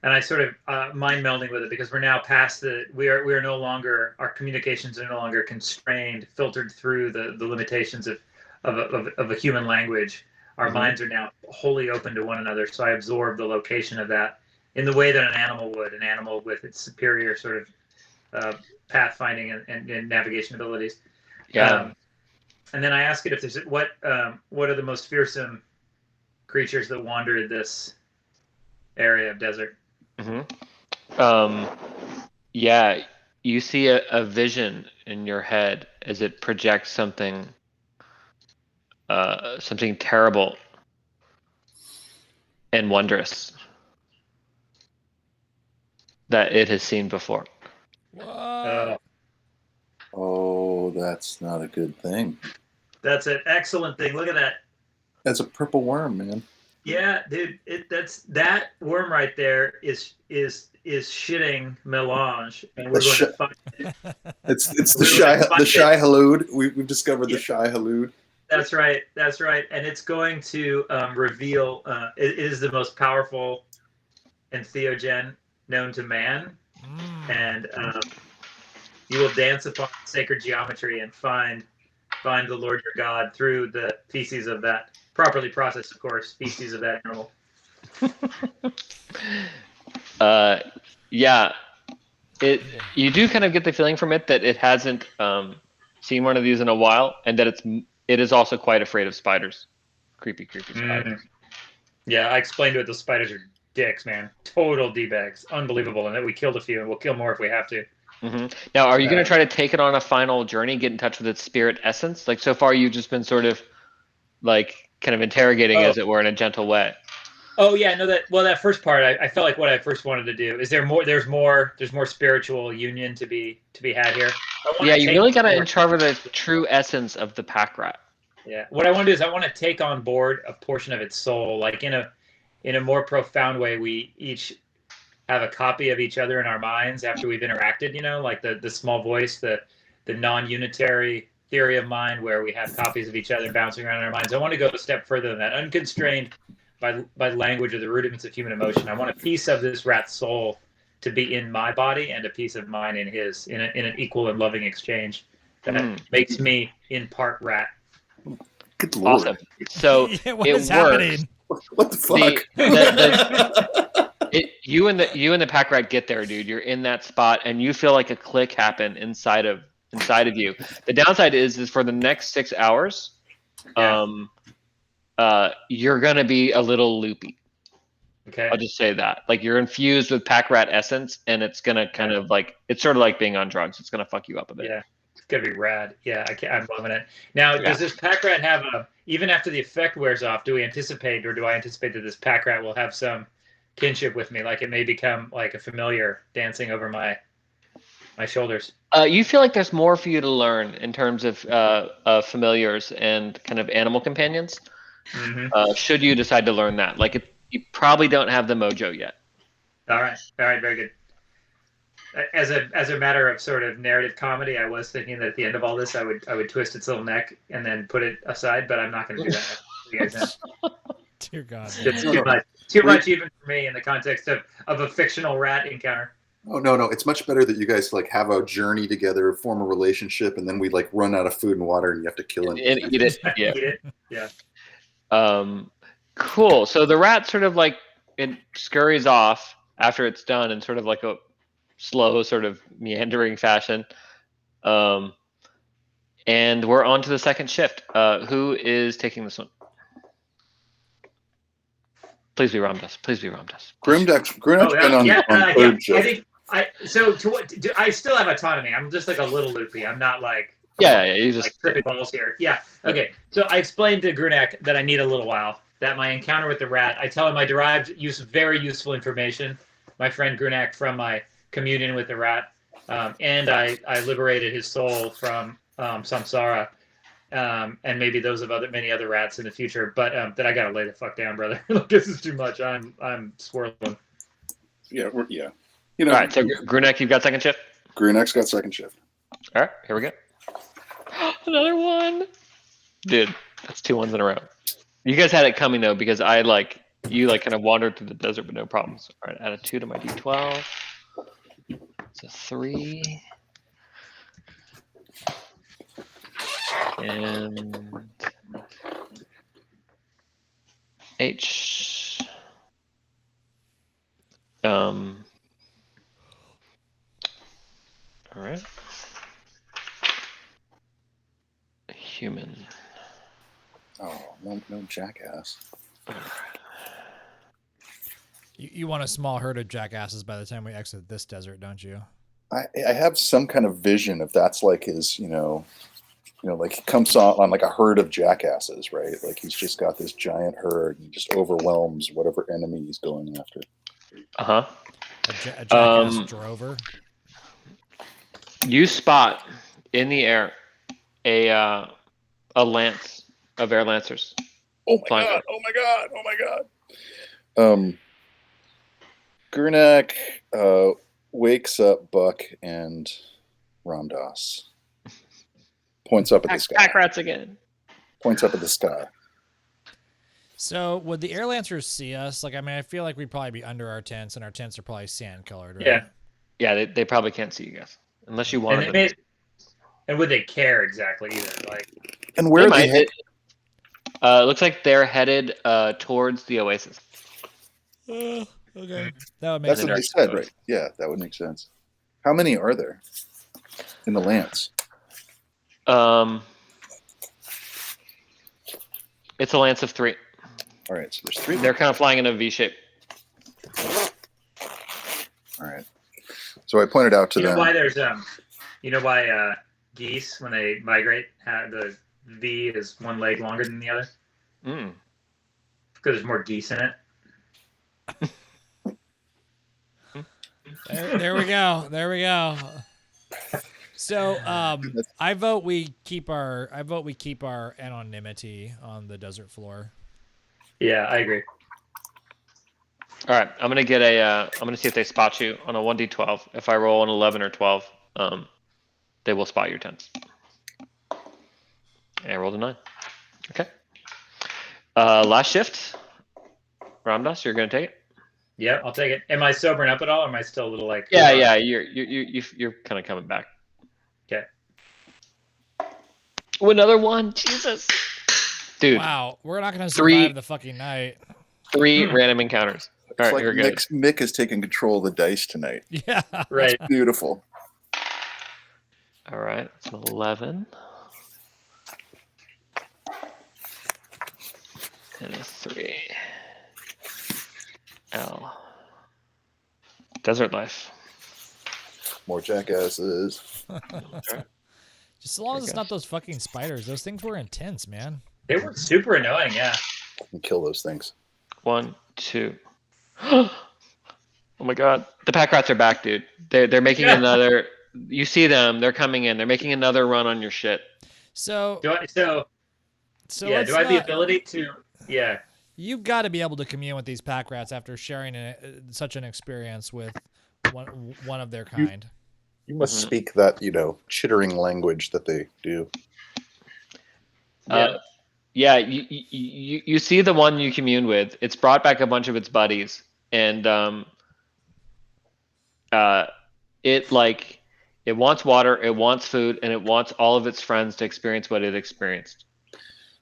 And I sort of mind melding with it because we're now past we are no longer, our communications are no longer constrained, filtered through the limitations of a human language. Our minds are now wholly open to one another. So I absorb the location of that in the way that an animal would, an animal with its superior sort of pathfinding and navigation abilities. Yeah. And then I ask it if there's what are the most fearsome creatures that wander this area of desert? Yeah, you see a vision in your head as it projects something terrible and wondrous that it has seen before. What? Oh, that's not a good thing. That's an excellent thing. Look at that. That's a purple worm, man. Yeah, dude. That worm right there is shitting melange, and we're going to find it. It's the shy halud. We've discovered the shy halud. That's right. And it's going to reveal. It is the most powerful entheogen known to man, and you will dance upon sacred geometry and find the Lord your God through the feces of that properly processed, of course, feces of that animal. Yeah, you do kind of get the feeling from it that it hasn't seen one of these in a while, and that it is also quite afraid of spiders. Creepy spiders. Yeah, I explained to it the spiders are dicks, man. Total D-bags. Unbelievable. And that we killed a few, and we'll kill more if we have to. Mm-hmm. Now, are you going to try to take it on a final journey, get in touch with its spirit essence? Like, so far, you've just been sort of, like, kind of interrogating, as it were, in a gentle way. Oh yeah, no. That first part, I felt like what I first wanted to do is there's more spiritual union to be had here. Yeah, you really got to uncover the true essence of the pack rat. Yeah, what I want to do is I want to take on board a portion of its soul, like in a more profound way. We each have a copy of each other in our minds after we've interacted. You know, like the small voice, the non-unitary theory of mind, where we have copies of each other bouncing around in our minds. I want to go a step further than that, unconstrained by language or the rudiments of human emotion. I want a piece of this rat's soul to be in my body and a piece of mine in his, in an equal and loving exchange that makes me in part rat. Good Lord. Awesome. So what is happening? What the fuck? You and the pack rat get there, dude. You're in that spot, and you feel like a click happen inside of you. The downside is for the next 6 hours, you're gonna be a little loopy. Okay. I'll just say that. Like, you're infused with pack rat essence, and it's gonna kind of like, it's sort of like being on drugs. It's gonna fuck you up a bit. Yeah. It's gonna be rad. Yeah, I'm loving it. Now, does this pack rat have even after the effect wears off, do I anticipate that this pack rat will have some kinship with me? Like, it may become like a familiar dancing over my shoulders. You feel like there's more for you to learn in terms of familiars and kind of animal companions. Mm-hmm. Should you decide to learn that, like, you probably don't have the mojo yet. All right, very good. As a matter of sort of narrative comedy, I was thinking that at the end of all this, I would twist its little neck and then put it aside, but I'm not going to do that. You guys know. Dear God, it's too much even for me in the context of a fictional rat encounter. Oh no! It's much better that you guys like have a journey together, form a relationship, and then we like run out of food and water, and you have to kill him and eat it. Yeah. Eat it. Yeah. Cool. So the rat sort of like, it scurries off after it's done in sort of like a slow, sort of meandering fashion. And we're on to the second shift. Who is taking this one? Please be Ramdas. Grunak's been on third shift. I still have autonomy. I'm just like a little loopy. I'm not like you just like tripping balls here. Yeah. Okay. So I explained to Grunak that I need a little while. That my encounter with the rat, I tell him I derived very useful information, my friend Grunak, from my communion with the rat, and I liberated his soul from samsara, and maybe those of many other rats in the future. But that I gotta lay the fuck down, brother. This is too much. I'm swirling. Yeah. You know. All right. So Grunak, you've got second shift. Grunak's got second shift. All right. Here we go. Another one, dude. That's 2 ones in a row. You guys had it coming though, because you kind of wandered through the desert with no problems. All right, add a 2 to my d12. It's a 3. And H. All right. Human. Oh, no jackass. You want a small herd of jackasses by the time we exit this desert, don't you? I have some kind of vision if that's like his, like he comes on like a herd of jackasses, right? Like he's just got this giant herd and just overwhelms whatever enemy he's going after. Uh-huh. A jackass drover. You spot in the air a lance of air lancers. Oh my god! Oh my god! Oh my god! Grunak wakes up Buck and Ramdas. Points up at the sky. Pack rats again. Points up at the sky. So would the air lancers see us? Like, I mean, I feel like we'd probably be under our tents, and our tents are probably sand colored, right? Yeah. Yeah, they probably can't see you guys unless you wanted them. And would they care exactly either? Like, and where they are they headed? It looks like they're headed towards the oasis. Okay. That would make That's sense. what they said, right? Yeah, that would make sense. How many are there in the lance? It's a lance of 3. All right, so there's 3. They're kind of flying in a V shape. All right. So I pointed out to them. You know why geese, when they migrate, the V is one leg longer than the other? Mm. Because there's more geese in it. There we go. There we go. So I vote we keep our anonymity on the desert floor. Yeah, I agree. All right, I'm gonna see if they spot you on a 1d12. If I roll an 11 or 12, they will spot your tents. And I rolled a 9. Okay. Last shift. Ramdas, you're gonna take it. Yeah, I'll take it. Am I sobering up at all, or am I still a little like? Yeah, you're kind of coming back. Okay. Oh, another one, Jesus, dude. Wow, we're not gonna survive the fucking night. 3 random encounters. All right, like here we go. Mick is taking control of the dice tonight. Yeah, right. It's beautiful. All right, it's an 11 and a 3. L. Desert life. More jackasses. Okay. Just as long as it's not those fucking spiders. Those things were intense, man. They were super annoying. Yeah. And kill those things. 1, 2. Oh my god, the pack rats are back, dude. They're making another. You see them? They're coming in. They're making another run on your shit. So do I have the ability to? Yeah. You've got to be able to commune with these pack rats after sharing such an experience with one of their kind. You must speak that, chittering language that they do. Yeah, you see the one you commune with. It's brought back a bunch of its buddies, and it wants water, it wants food, and it wants all of its friends to experience what it experienced.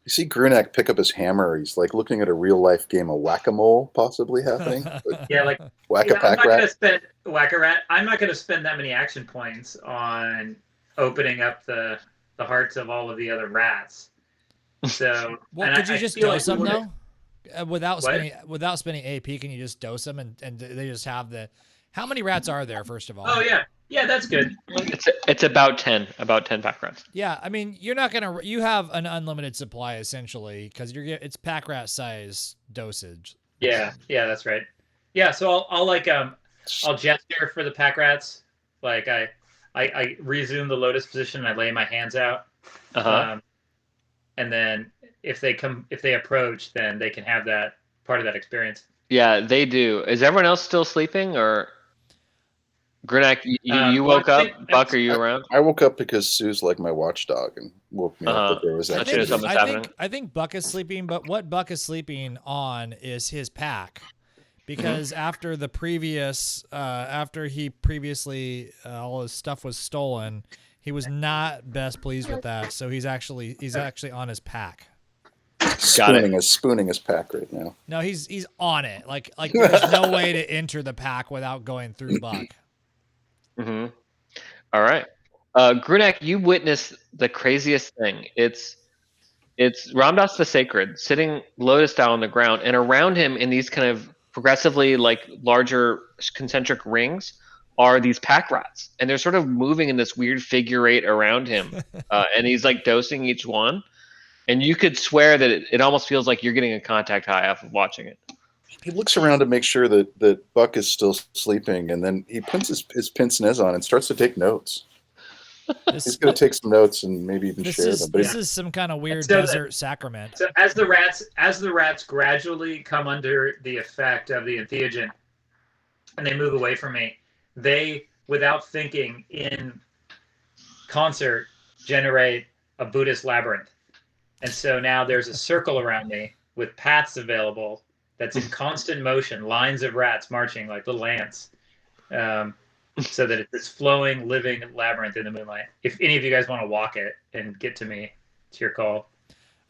You see Grunak pick up his hammer. He's like looking at a real life game of whack-a-mole possibly happening. Yeah, like whack-a-pack-rat. Whack-a-rat. I'm not going to spend that many action points on opening up the hearts of all of the other rats. So, well, could you just dose them though? Without spending AP, can you just dose them and they just have the? How many rats are there, first of all? Oh yeah, that's good. It's about 10 pack rats. Yeah, I mean, you're not gonna. You have an unlimited supply essentially because it's pack rat size dosage. Yeah, that's right. Yeah, so I'll gesture for the pack rats. Like I resume the lotus position and I lay my hands out. And then if they approach, then they can have that part of that experience. Yeah, they do. Is everyone else still sleeping, or Grunak? You woke up. Buck, are you around? I woke up because Sue's like my watchdog and woke me up that there was activity. I think Buck is sleeping, but what Buck is sleeping on is his pack, because after the previous, after he previously all his stuff was stolen. He was not best pleased with that, so he's actually on his pack. Spooning his pack right now. No, he's on it. Like there's no way to enter the pack without going through Buck. Mm-hmm. All right, Grunak, you witness the craziest thing. It's Ramdas the Sacred sitting lotus style on the ground, and around him in these kind of progressively like larger concentric rings are these pack rats, and they're sort of moving in this weird figure eight around him, and he's like dosing each one, and you could swear that it almost feels like you're getting a contact high off of watching it. He looks around to make sure that Buck is still sleeping, and then he puts his pince nez on and starts to take notes. He's going to take some notes and maybe even share them. But this is some kind of weird desert sacrament. So as the rats gradually come under the effect of the entheogen, and they move away from me, they, without thinking, in concert, generate a Buddhist labyrinth. And so now there's a circle around me with paths available that's in constant motion, lines of rats marching like little ants. So that it's this flowing, living labyrinth in the moonlight. If any of you guys want to walk it and get to me, it's your call.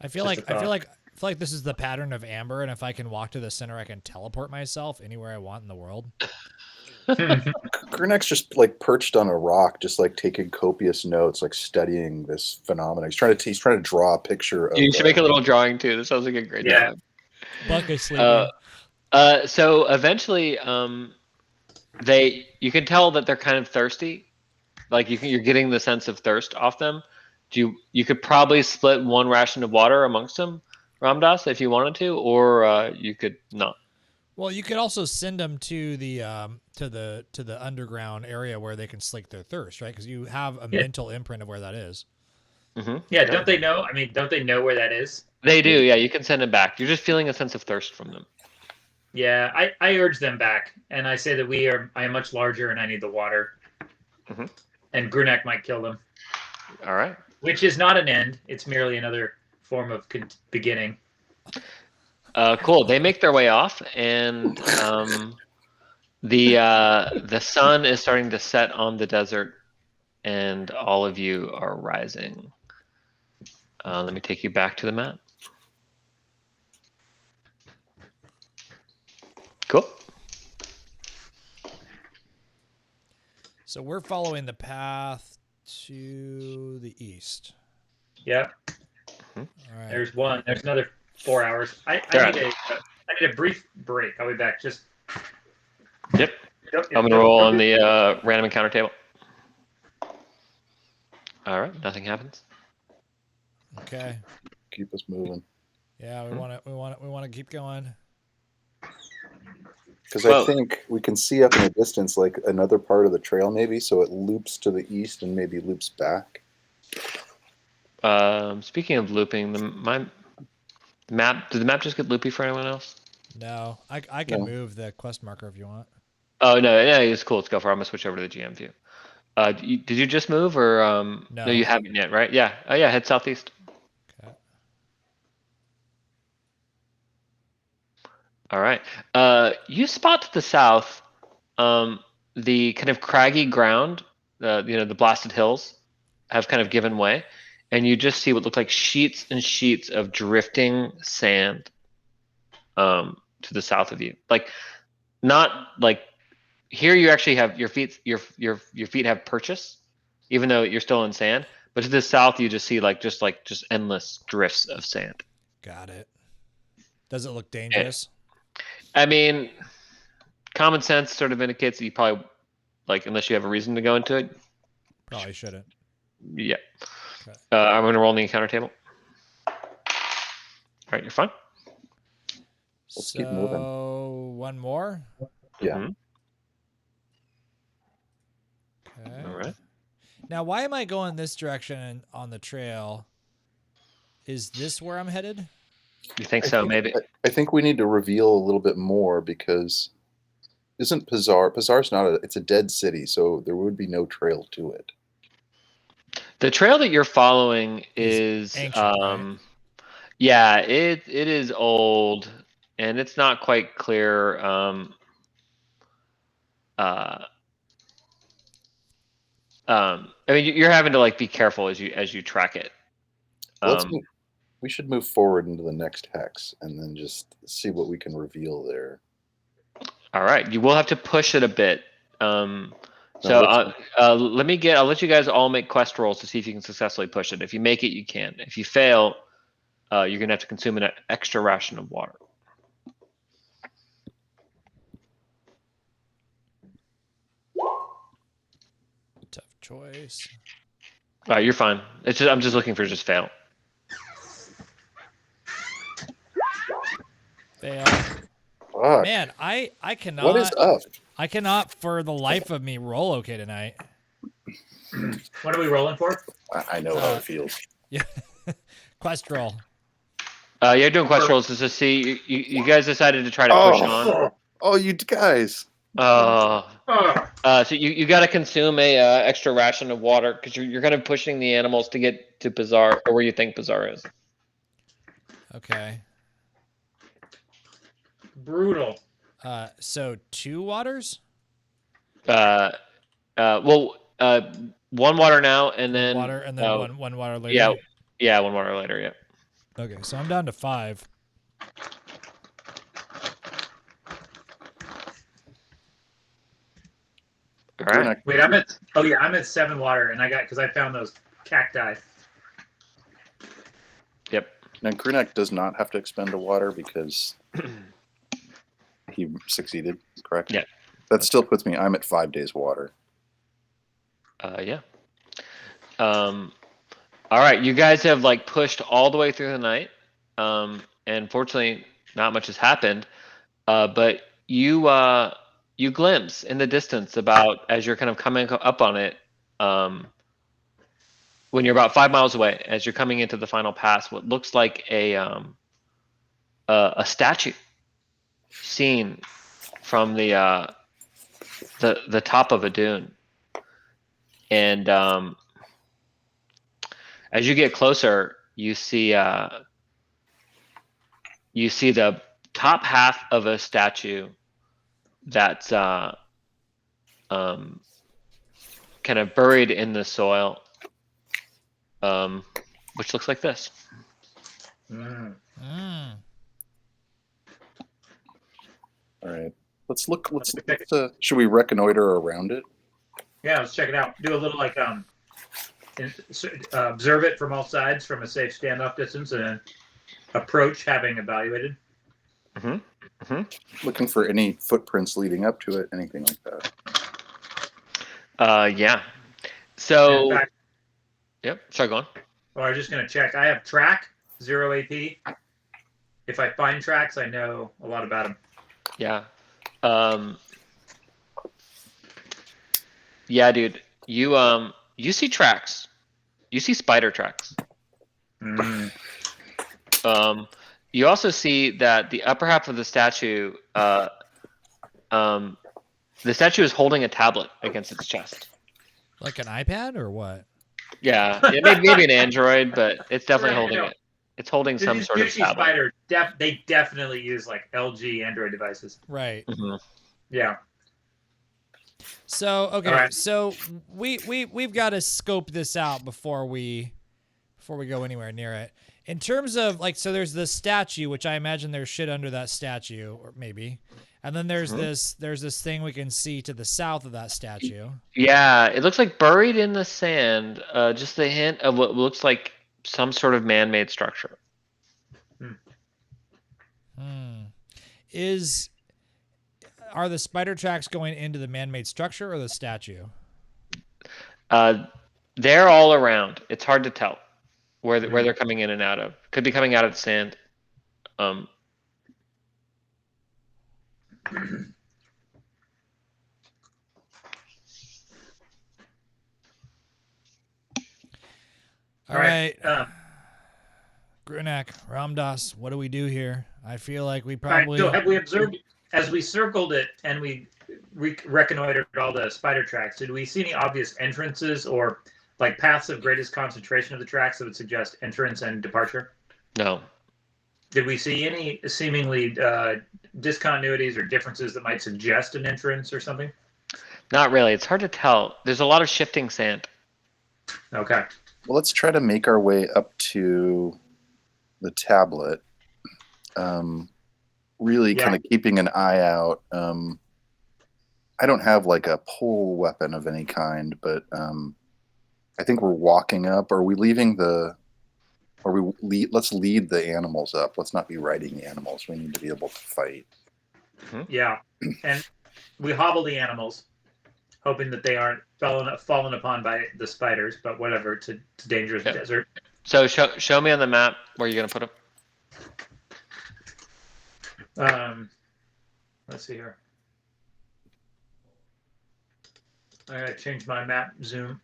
I feel like this is the pattern of Amber, and if I can walk to the center, I can teleport myself anywhere I want in the world. Grunak's just like perched on a rock, just like taking copious notes, like studying this phenomenon. He's trying to draw a picture of You should make a little drawing too. This sounds like a great time. Buck is sleeping. So eventually, you can tell that they're kind of thirsty. Like you're getting the sense of thirst off them. You could probably split one ration of water amongst them, Ramdas, if you wanted to, or you could not. Well, you could also send them to the underground area where they can slake their thirst, right? Because you have a mental imprint of where that is. Mm-hmm. Yeah, don't they know? I mean, don't they know where that is? They do. Yeah, you can send them back. You're just feeling a sense of thirst from them. Yeah, I urge them back, and I say that I am much larger, and I need the water. Mm-hmm. And Grunak might kill them. All right. Which is not an end; it's merely another form of beginning. Cool. They make their way off, and the sun is starting to set on the desert, and all of you are rising. Let me take you back to the map. Cool. So we're following the path to the east. Yep. Mm-hmm. All right. There's one. There's another 4 hours. I need a brief break. I'll be back. Just. Yep. I'm gonna roll on the random encounter table. All right. Nothing happens. Okay. Keep us moving. Yeah, we want to keep going. Because I think we can see up in the distance like another part of the trail, maybe, so it loops to the east and maybe loops back. Speaking of looping, my map. Did the map just get loopy for anyone else? No, I can move the quest marker if you want. Oh no, yeah, it's cool. Let's go for it. I'm gonna switch over to the GM view. Did you just move or No, you haven't yet, right? Yeah. Oh yeah, head southeast. Okay. All right. You spot to the south, the kind of craggy ground, the blasted hills have kind of given way, and you just see what look like sheets and sheets of drifting sand to the south of you. Like, not like here you actually have your feet have purchase, even though you're still in sand. But to the south you just see just endless drifts of sand. Got it. Does it look dangerous? I mean, common sense sort of indicates that you probably, unless you have a reason to go into it. Probably shouldn't. Yeah. Okay. I'm going to roll on the encounter table. All right, you're fine. Let's keep moving. One more? Yeah. Mm-hmm. Okay. All right. Now, why am I going this direction on the trail? Is this where I'm headed? You think so? Maybe. I think we need to reveal a little bit more because isn't Pizar's not it's a dead city, so there would be no trail to it. The trail that you're following is ancient, right? Yeah, it is old and it's not quite clear I mean you're having to be careful as you track it. We should move forward into the next hex and then just see what we can reveal there. All right, you will have to push it a bit. I'll let you guys all make quest rolls to see if you can successfully push it. If you make it, you can. If you fail, you're gonna have to consume an extra ration of water. choice. You're fine. I'm just looking for just fail. Fail. Fuck. Man, I cannot. What is up? I cannot for the life of me roll okay tonight. What are we rolling for? I know how it feels. Yeah. Quest roll. You're doing quest rolls to see. You guys decided to try to push on. Oh, you guys. So you got to consume a extra ration of water because you're kind of pushing the animals to get to Bazaar or where you think Bazaar is. Okay. Brutal. So 2 waters? One water now, and then water, and then one water later. Yeah, 1 water later. Yeah. Okay, so I'm down to 5. All right. Wait, I'm at 7 water, and because I found those cacti. Yep. Now Grunak does not have to expend a water because he succeeded. Correct. Yeah. That still puts me. I'm at 5 days water. Yeah. All right, you guys have like pushed all the way through the night, and fortunately, not much has happened. But you glimpse in the distance about as you're kind of coming up on it, when you're about 5 miles away, as you're coming into the final pass, what looks like a statue seen from the top of a dune, and as you get closer, you see the top half of a statue that's kind of buried in the soil, which looks like this. All right. Let's look. Should we reconnoiter around it? Yeah, let's check it out. Do a little observe it from all sides from a safe standoff distance, and then approach having evaluated. Looking for any footprints leading up to it, anything like that. Yeah. So. In fact, yep. Sorry, go on. Well, I was just going to check. I have track 0 AP. If I find tracks, I know a lot about them. Yeah. Yeah, dude. You see tracks. You see spider tracks. You also see that the upper half of the statue, the statue is holding a tablet against its chest. Like an iPad or what? Yeah, maybe an Android, but it's definitely holding it. It's holding some sort of tablet. Spider, they definitely use like LG Android devices. Right. Yeah. So okay, right. So we've got to scope this out before we go anywhere near it. In terms of so there's this statue, which I imagine there's shit under that statue, or maybe, and then there's this thing we can see to the south of that statue. Yeah, it looks like buried in the sand, just a hint of what looks like some sort of man-made structure. Are the spider tracks going into the man-made structure or the statue? They're all around. It's hard to tell where they're coming in and out of. Could be coming out of the sand. All right. Grunak, Ramdas, what do we do here? I feel like we probably... Right, so have we observed, as we circled it and we reconnoitered all the spider tracks, did we see any obvious entrances or like paths of greatest concentration of the tracks that would suggest entrance and departure? No. Did we see any seemingly discontinuities or differences that might suggest an entrance or something? Not really. It's hard to tell. There's a lot of shifting sand. Okay. Well, let's try to make our way up to the tablet. Really kind of keeping an eye out. I don't have like a pole weapon of any kind, but I think we're walking up. Are we leaving let's lead the animals up. Let's not be riding the animals. We need to be able to fight. Yeah. And we hobble the animals. hoping that they aren't fallen upon by the spiders. But whatever, it's a dangerous desert. So show me on the map where you're gonna put them. Let's see here. I gotta change my map zoom.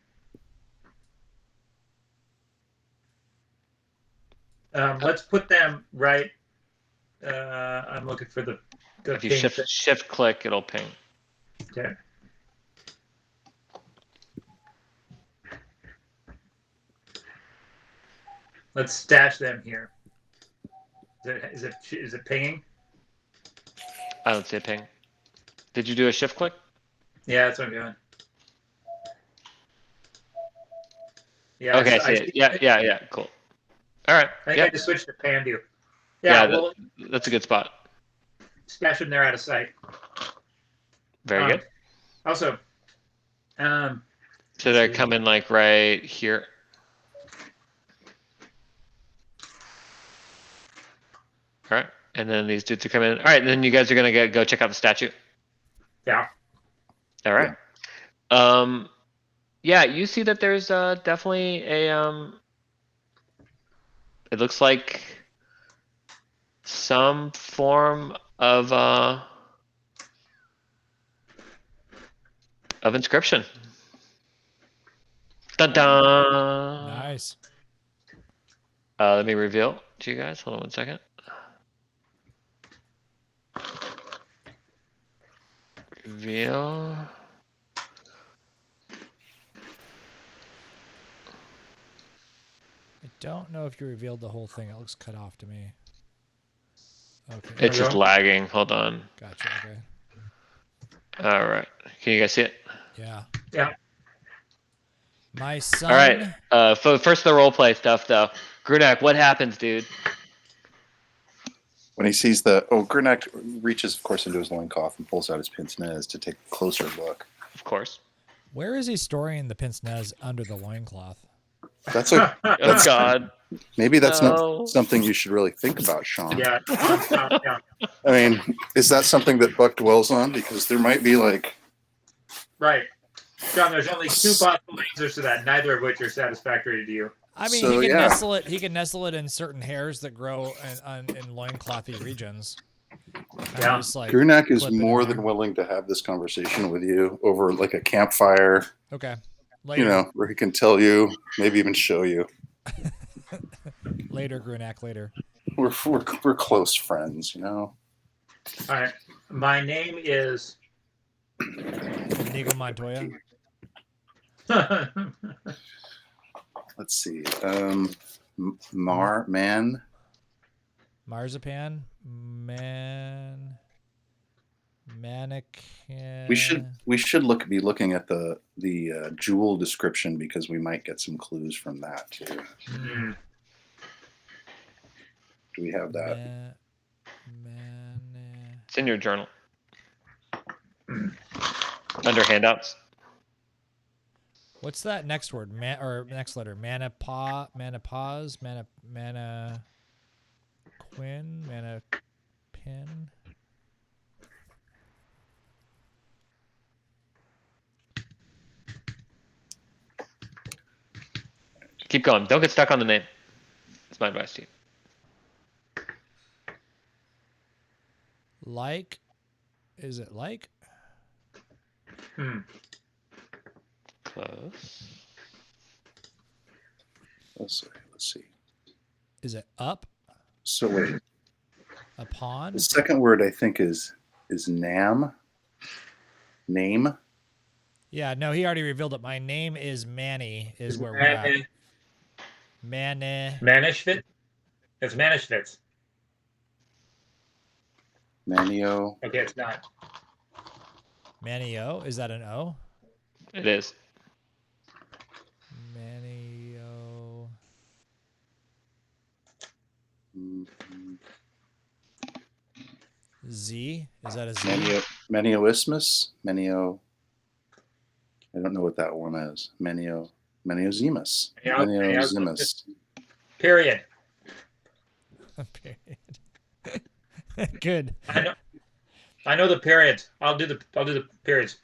Let's put them right. I'm looking for the If you ping shift click, it'll ping. Okay. Let's stash them here. Is it pinging? I don't see a ping. Did you do a shift click? Yeah, that's what I'm doing. Yeah. Okay, I see it. Yeah. Cool. All right. I think I just switched to Pandu. Yeah, well, that's a good spot. stash them there out of sight. Very good. Also, so they're coming like right here. All right, and then these dudes are coming in. All right, and then you guys are gonna go check out the statue. Yeah. All right. Yeah, you see that there's definitely a it looks like some form of inscription. Dun dun. Nice. Let me reveal to you guys. Hold on 1 second. Reveal. I don't know if you revealed the whole thing. It looks cut off to me. Okay. It's just lagging. Hold on. Gotcha. Okay. All right. Can you guys see it? Yeah. Yeah. My son. All right. First the role play stuff though. Grunak, what happens, dude? When he sees Grunak reaches, of course, into his loincloth and pulls out his pince nez to take a closer look. Of course. Where is he storing the pince nez under the loincloth? That's Oh God. Maybe that's not something you should really think about, Sean. Yeah. Yeah. I mean, is that something that Buck dwells on? Because there might be like. Right. John, there's only two possible answers to that, neither of which are satisfactory to you. I mean, So, he can yeah. nestle it. He can nestle it in certain hairs that grow in loinclothy regions. Yeah. Just, like, Grunak is clip it more in than there. willing to have this conversation with you over like a campfire, Okay. Later. you know, where he can tell you, maybe even show you. Later, Grunak. Later. We're close friends, you know. All right. My name is. Inigo Montoya. Let's see. Man. Marzipan. Manic. We should be looking at the jewel description because we might get some clues from that too. Mm. Do we have that? It's in your journal. Under handouts. What's that next word? Next letter? Manipause, mana quin, mana pin. Keep going. Don't get stuck on the name. That's my advice to you. Like, is it like? Close. Let's see. Is it up? So wait. Upon? The second word I think is name. Yeah, no, he already revealed it. My name is Manny. Is where we're at. Manny. Manishvit? It's Manishvitz. Manio. Okay, it's not. Manio? Is that an O? It is. Manio. Z? Is that a Z? Manioismus. Manio. I don't know what that one is. Maniozimus. Maniozimus. Period. Period. Good. I know the periods. I'll do the periods.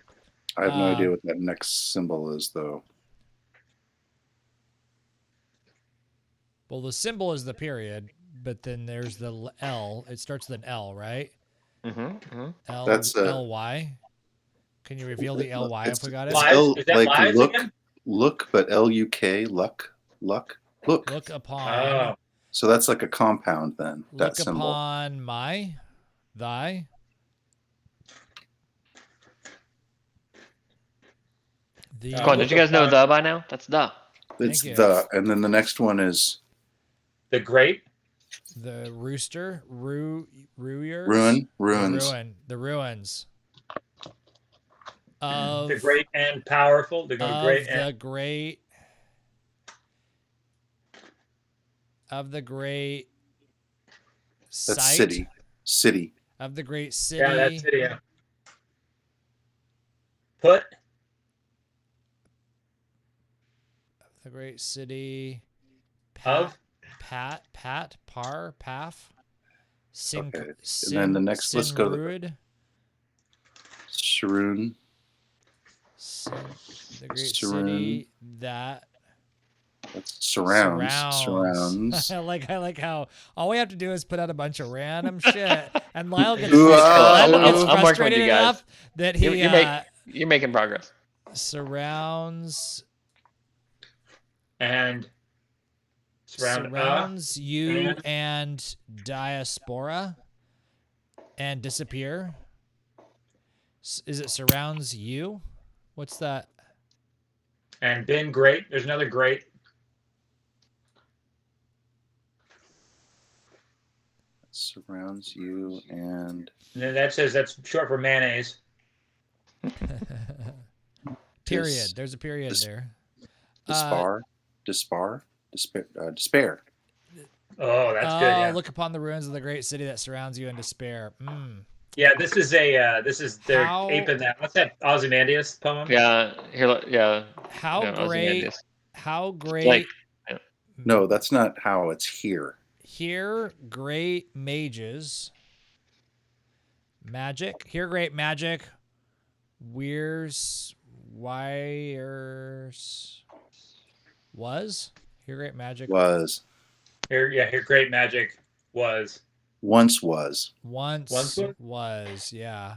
I have no idea what that next symbol is, though. Well, the symbol is the period, but then there's the L. It starts with an L, right? L That's Ly. Can you reveal the Ly if we got it? It's Lies? L, Is that like lies look, again? look, but LUK, look. Look upon. Oh, So that's like a compound then. That Look symbol. upon thy. Come on, did you guys know the by now? That's the. It's Thank you. the, and then the next one is the great. The rooster, ruins. ruins. The ruins. Of The great and powerful. The great the and great. Of the great. That's Site. City. Of the great city. yeah, that's it. Yeah. Put. The great city. Of. Paf. Sin, Okay. sin, And then the next, let's go to Sinruid. Sharoon. The great Sharoon. city that That's surrounds. I like how all we have to do is put out a bunch of random shit, and Lyle gets, I'm working frustrated with you guys. enough that he You're making progress. surrounds And surrounds you and diaspora and disappear. Is it surrounds you? What's that? and been great. There's another great. Surrounds you and then that says that's short for mayonnaise. Period. There's a period there. despair. Oh, that's good. Yeah. Look upon the ruins of the great city that surrounds you in despair. Yeah, this is they're aping that. What's that Ozymandias poem? Yeah, How great? How great? Like, no, that's not how. It's here. Here, great mages. Magic. Here, great magic. Wires. Was. Here, great magic. Was. Here, great magic was. Once was. Once was. Yeah.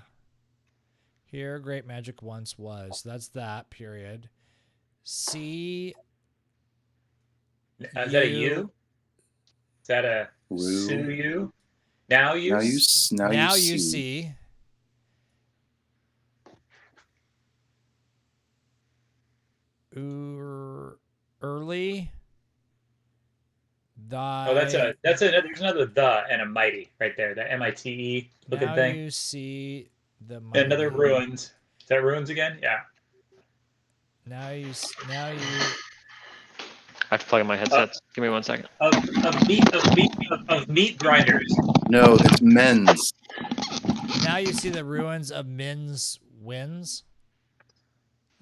Here, great magic once was. That's that period. See. Is that a you? Is that a sue you? Now you see. Early. Oh, that's a there's another the and a mighty right there. That MITE looking thing. Now you see the mighty. Another ruins. Is that ruins again? Yeah. Now you. I have to plug in my headsets. Give me 1 second. Of meat grinders. No, it's men's. Now you see the ruins of men's wins.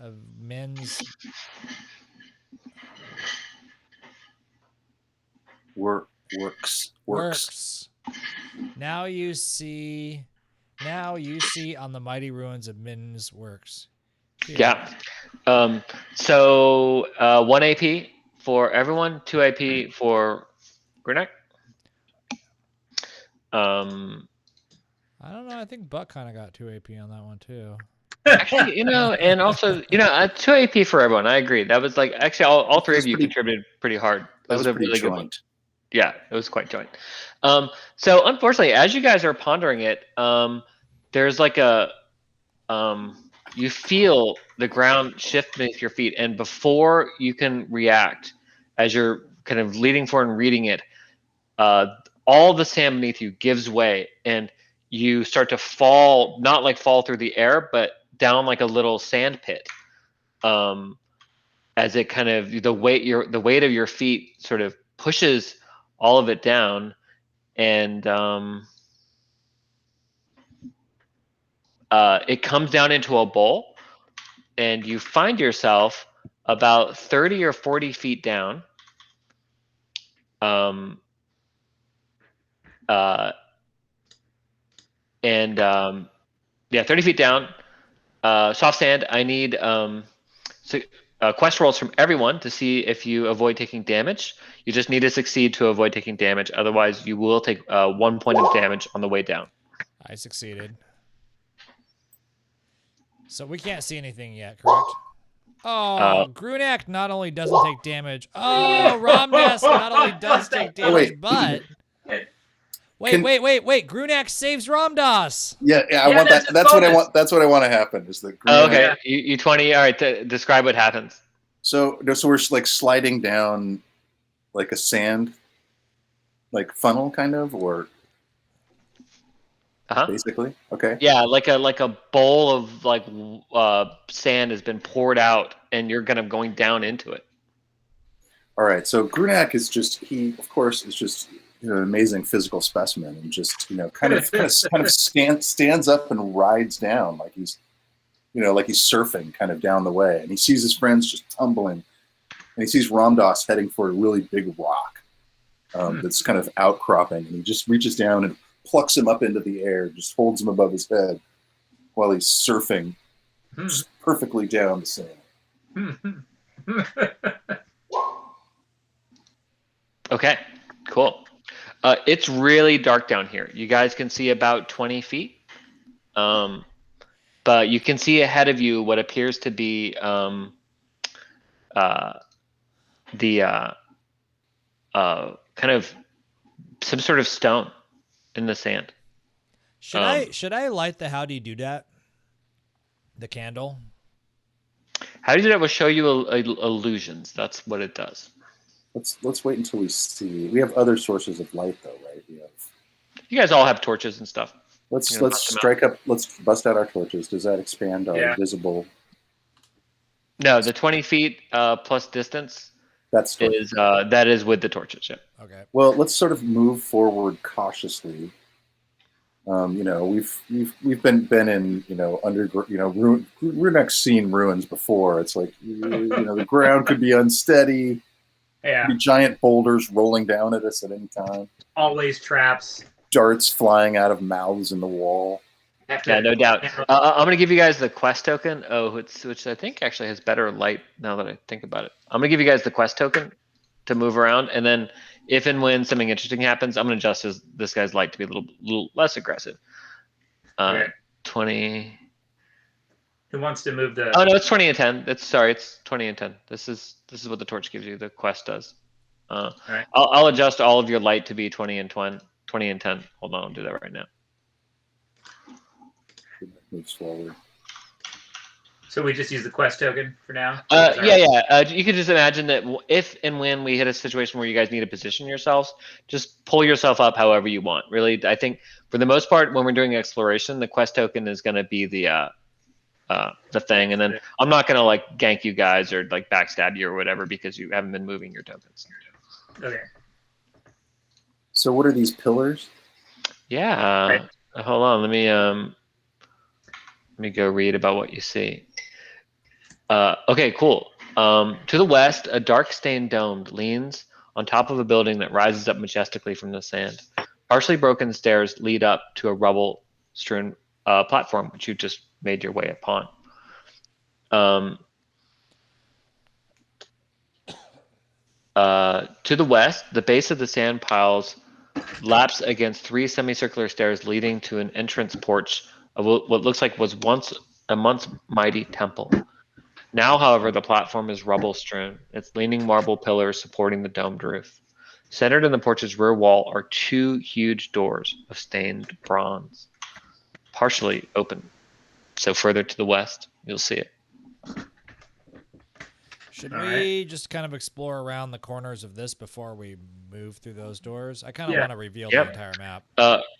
Of men's works. Now you see on the mighty ruins of men's works. Here. Yeah. So 1 AP for everyone, 2 AP for Grunak. I don't know. I think Buck kind of got 2 AP on that one too. Actually, and also, 2 AP for everyone. I agree. That was like actually all three of you contributed pretty hard. That was a really good one. Yeah, it was quite joint. So unfortunately, as you guys are pondering it, there's like you feel the ground shift beneath your feet, and before you can react, as you're kind of leading forward and reading it, all the sand beneath you gives way, and you start to fall, not like fall through the air, but down like a little sand pit. As it kind of the weight of your feet sort of pushes all of it down, and it comes down into a bowl, and you find yourself about 30 or 40 feet down. 30 feet down. soft sand. I need quest rolls from everyone to see if you avoid taking damage. You just need to succeed to avoid taking damage. Otherwise, you will take 1 point of damage on the way down. I succeeded. So we can't see anything yet, correct? Oh, Grunak not only doesn't take damage. Oh, Ramdas not only does take damage, but wait. Grunak saves Ramdas. Yeah, I want that. That's what I want. That's what I want to happen. Is the Oh, okay, you 20. All right, describe what happens. So we're like sliding down like a sand like funnel kind of, or basically. Okay. Yeah, like a bowl of like sand has been poured out, and you're going down into it. All right. So Grunak is just of course is just an amazing physical specimen, and just kind of stands up and rides down like he's like he's surfing kind of down the way, and he sees his friends just tumbling, and he sees Ramdas heading for a really big rock that's kind of outcropping, and he just reaches down and plucks him up into the air, just holds him above his head while he's surfing just perfectly down the sand. Okay, cool. It's really dark down here. You guys can see about 20 feet. But you can see ahead of you what appears to be kind of some sort of stone in the sand. Should I light the how do you do that? The candle? How do you do that will show you illusions. That's what it does. Let's wait until we see. We have other sources of light though, right? You guys all have torches and stuff. Let's strike up. Let's bust out our torches. Does that expand our visible? No, the 20 feet plus distance. That is with the torches. Yeah. Okay. Well, let's sort of move forward cautiously. We've been in Runak's seen ruins before. It's like the ground could be unsteady. Yeah. Be giant boulders rolling down at us at any time. Always traps. Darts flying out of mouths in the wall. Yeah, no doubt. I'm going to give you guys the quest token, which I think actually has better light now that I think about it. I'm going to give you guys the quest token to move around, and then if and when something interesting happens, I'm going to adjust this guy's light to be a little less aggressive. Okay. 20. Who wants to move the... Oh, no, it's 20 and 10. It's 20 and 10. This is what the torch gives you. The quest does. All right. I'll adjust all of your light to be 20 and 10. Hold on, I'll do that right now. Move forward. So we just use the quest token for now? You could just imagine that if and when we hit a situation where you guys need to position yourselves, just pull yourself up however you want. Really, I think for the most part, when we're doing exploration, the quest token is going to be the thing, and then I'm not going to like gank you guys or like backstab you or whatever because you haven't been moving your tokens. Okay. So what are these pillars? Yeah. Right. Hold on. Let me go read about what you see. Okay, cool. To the west, a dark stained dome leans on top of a building that rises up majestically from the sand. Partially broken stairs lead up to a rubble-strewn platform, which you just made your way upon. To the west, the base of the sand piles laps against 3 semicircular stairs leading to an entrance porch of what looks like was once mighty temple. Now, however, the platform is rubble-strewn, its leaning marble pillars supporting the domed roof. Centered in the porch's rear wall are 2 huge doors of stained bronze, partially open. So further to the west, you'll see it. Should we just kind of explore around the corners of this before we move through those doors? I kind of want to reveal the entire map.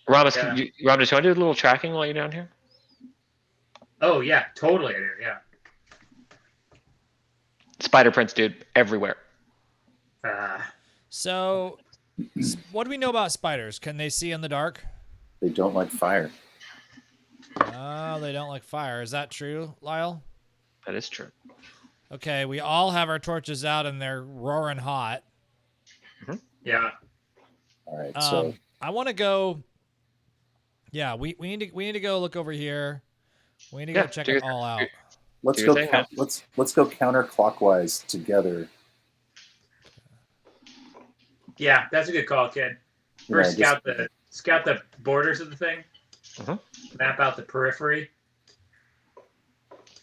Ramdas, you want to do a little tracking while you're down here? Oh, yeah, totally. Yeah. Spider prints, dude, everywhere. So, what do we know about spiders? Can they see in the dark? They don't like fire. Oh, they don't like fire. Is that true, Lyle? That is true. Okay, we all have our torches out and they're roaring hot. Mm-hmm. Yeah. All right. So I want to go. Yeah, we need to go look over here. We need to Yeah, go check do it your- all out. Let's Do go. your thing, man. Let's go counterclockwise together. Yeah, that's a good call, kid. First, Just- scout the borders of the thing. Mhm. Map out the periphery,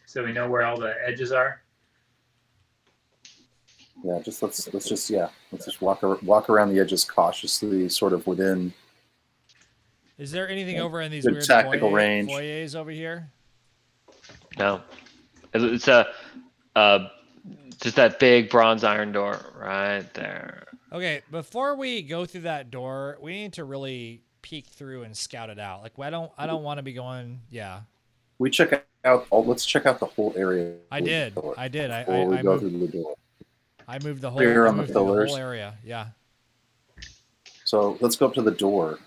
so we know where all the edges are. Yeah, let's just walk around the edges cautiously, sort of within. Is there anything over in these Good weird tactical range. foyers over here? No, it's just that big bronze iron door right there. Okay, before we go through that door, we need to really peek through and scout it out. Like, I don't want to be going. Yeah, We check out. Let's check out the whole area. I did. Before we I go moved, through the door. I moved the whole. Clear I on the moved through the pillars. whole area. Yeah. So let's go up to the door.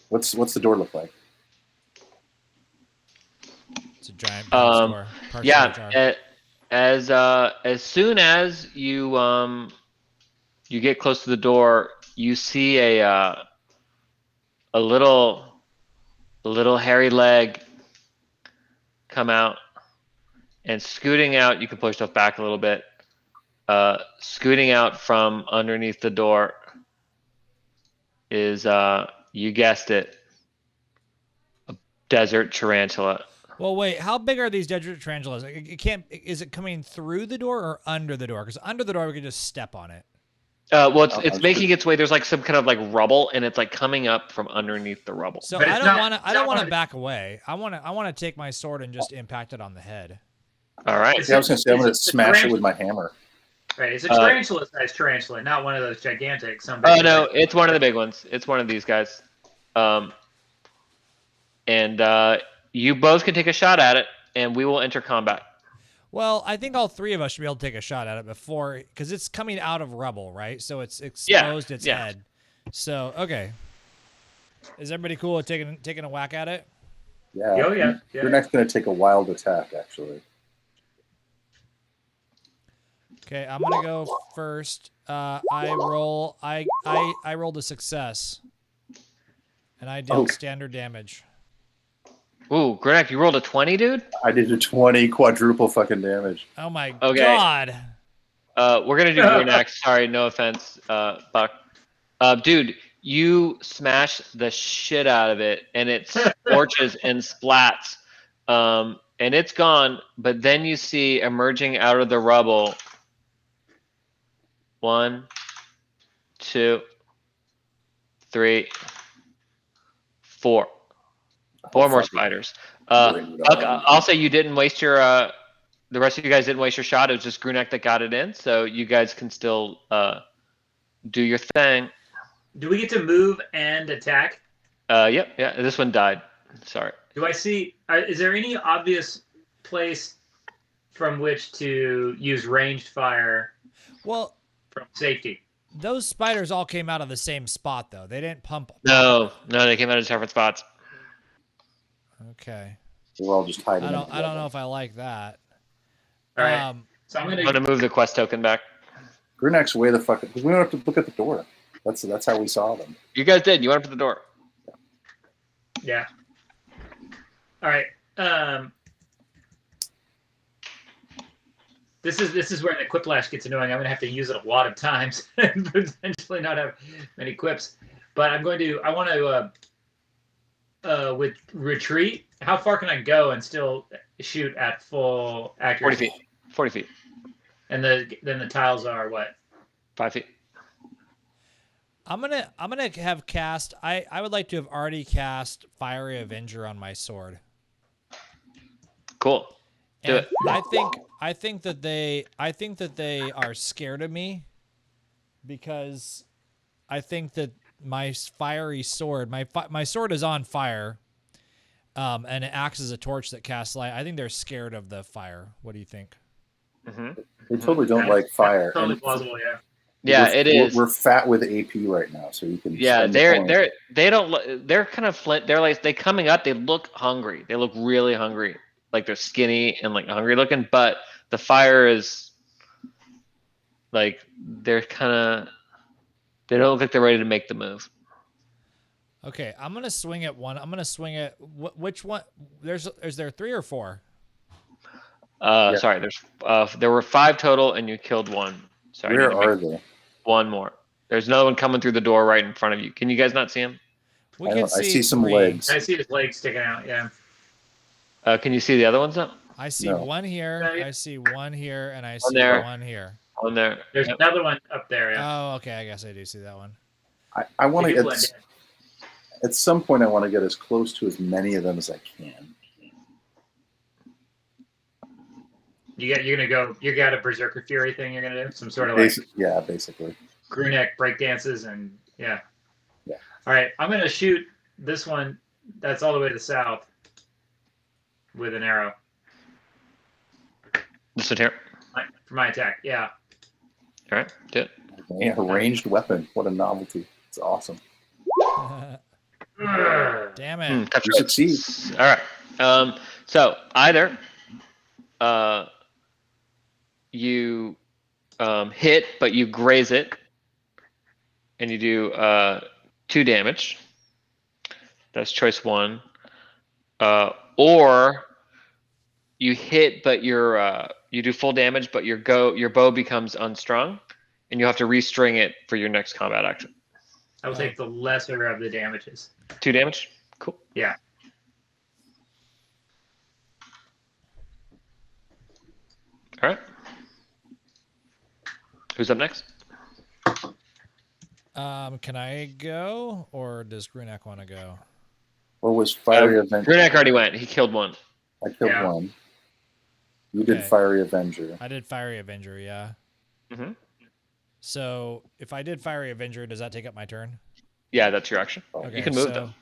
What's the door look like? It's a giant door. Yeah. As soon as you you get close to the door, you see a little hairy leg come out, and scooting out. You can push stuff back a little bit. Scooting out from underneath the door is you guessed it, a desert tarantula. Well, wait. How big are these desert tarantulas? It can't. Is it coming through the door or under the door? Because under the door, we could just step on it. Well, it's making its way. There's like some kind of like rubble, and it's like coming up from underneath the rubble. So But I it's don't not- want to. I don't want to back away. I want to take my sword and just impact it on the head. All right. Yeah, I was gonna say I'm gonna It's a smash it tarantula. with my hammer. Right, it's a tarantula-sized tarantula, not one of those gigantic. Oh no, it's one of the big ones. It's one of these guys. And you both can take a shot at it, and we will enter combat. Well, I think all three of us should be able to take a shot at it before, because it's coming out of rubble, right? So it's exposed its head. So okay, is everybody cool with taking a whack at it? Yeah. Oh yeah. Your next gonna take a wild attack, actually. Okay, I'm gonna go first. I rolled a success, and I dealt standard damage. Ooh, Grunak, you rolled a 20, dude? I did a 20 quadruple fucking damage. Oh my Okay. god! We're gonna do Grunak. Sorry, no offense, Buck. Dude, you smash the shit out of it, and it scorches and splats, and it's gone. But then you see emerging out of the rubble. 1, 2, 3, 4. 4 more spiders. I'll say you didn't waste your. The rest of you guys didn't waste your shot. It was just Grunak that got it in, so you guys can still do your thing. Do we get to move and attack? Yep. Yeah. This one died. Sorry. Do I see? Is there any obvious place from which to use ranged fire Well, from safety? those spiders all came out of the same spot, though. They didn't pump. No, they came out of different spots. Okay. We're all just hiding. I don't know if I like that. All right. So I'm I'm gonna. gonna move the quest token back. Grunak's way the fuck. We don't have to look at the door. That's how we saw them. You guys did. You went up to the door. Yeah. All right. This is where the quiplash gets annoying. I'm gonna have to use it a lot of times and potentially not have many quips. But I want to with retreat. How far can I go and still shoot at full accuracy? 40 feet. 40 feet. And then the tiles are what? 5 feet. I'm gonna have cast. I would like to have already cast Fiery Avenger on my sword. Cool. Do And it. I think that they are scared of me because I think that my fiery sword, my sword is on fire, and it acts as a torch that casts light. I think they're scared of the fire. What do you think? Mm-hmm. They totally don't like fire. Totally And plausible, yeah. Yeah, it is. We're fat with AP right now, so you can. Yeah, spend the point. they're kind of flint. They're like, they coming up. They look hungry. They look really hungry. Like they're skinny and like hungry looking, but the fire is like they're kind of. They don't look like they're ready to make the move. Okay, I'm gonna swing at one. I'm gonna swing at which one? Is there 3 or 4? Sorry, there were 5 total, and you killed 1. Sorry, I need Where to are make they? 1 more. There's another one coming through the door right in front of you. Can you guys not see him? We can I see see some 3. legs. I see his legs sticking out. Yeah. Can you see the other ones now? I see No. one here. Yeah. I see one here, and I One see there. one here. On there. There's Yep. another one up there. Yeah. Oh, okay. I guess I do see that one. I want They to do get blend in. at some point. I want to get as close to as many of them as I can. You got a Berserker Fury thing you're gonna do? Some sort of like Yeah, basically. Grunak break dances and yeah. Yeah. All right, I'm gonna shoot this one that's all the way to the south with an arrow This one here. for my attack. Yeah. All right, do it. Man, a ranged weapon. What a novelty. It's awesome. Damn it. Tough You choice. succeed. All right. So either you hit, but you graze it, and you do 2 damage. That's choice 1. Or you hit, but you do full damage, but your bow becomes unstrung, and you have to restring it for your next combat action. I will take the lesser of the damages. 2 damage. Cool. Yeah. All right. Who's up next? Can I go, or does Grunak want to go? Or was Fiery Avenger? Grunak already went. He killed 1. I killed Yeah. one. You did Okay. Fiery Avenger. I did Fiery Avenger, yeah. Mm-hmm. So if I did Fiery Avenger, does that take up my turn? Yeah, that's your action. Okay, You can move them.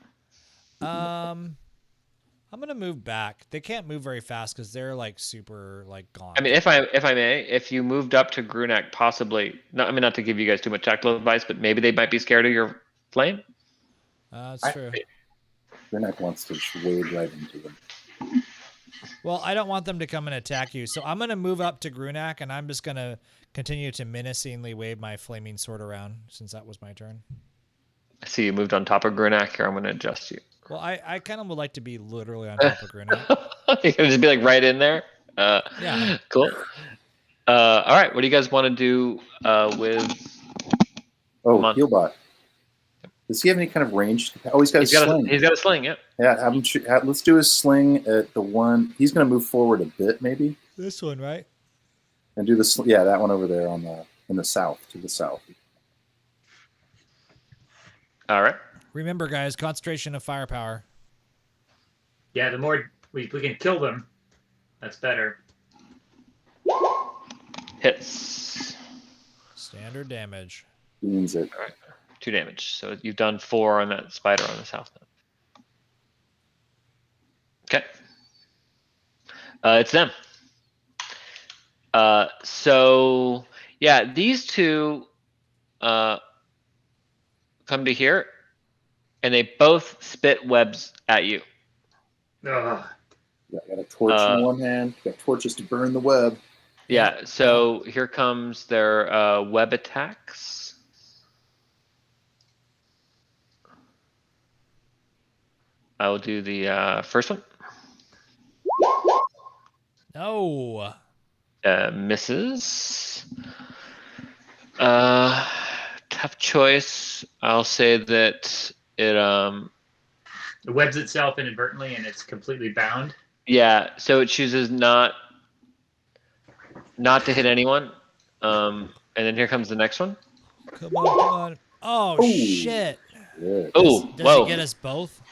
I'm gonna move back. They can't move very fast because they're like super like gaunt. I mean, if I may, if you moved up to Grunak, possibly not to give you guys too much tactical advice, but maybe they might be scared of your flame. That's true. Grunak wants to just wade right into them. Well, I don't want them to come and attack you, so I'm gonna move up to Grunak, and I'm just gonna continue to menacingly wave my flaming sword around since that was my turn. I see you moved on top of Grunak here. I'm going to adjust you. Well, I kind of would like to be literally on top of Grunak. You're going to just be like right in there. Yeah. Cool. All right. What do you guys want to do with? Healbot. Does he have any kind of range? Oh, he's got a sling. He's got a sling. Yeah. Yeah, have him let's do his sling at the one. He's going to move forward a bit, maybe, This one, right? and do the yeah, that one over there in the south, to the south. All right. Remember, guys, concentration of firepower. Yeah, the more we can kill them, that's better. Hits. Standard damage. Means it. All right. 2 damage. So you've done 4 on that spider on the south now. Okay. It's them. So yeah, these two come to here, and they both spit webs at you. Ugh. Yeah, got a torch in one hand. Got torches to burn the web. Yeah. So here comes their web attacks. I will do the first one. No. Misses. Tough choice. I'll say that it It webs itself inadvertently and it's completely bound. yeah, so it chooses not to hit anyone. And then here comes the next one. Come on. Oh, shit. Yeah. Oh, Does whoa. it get us both?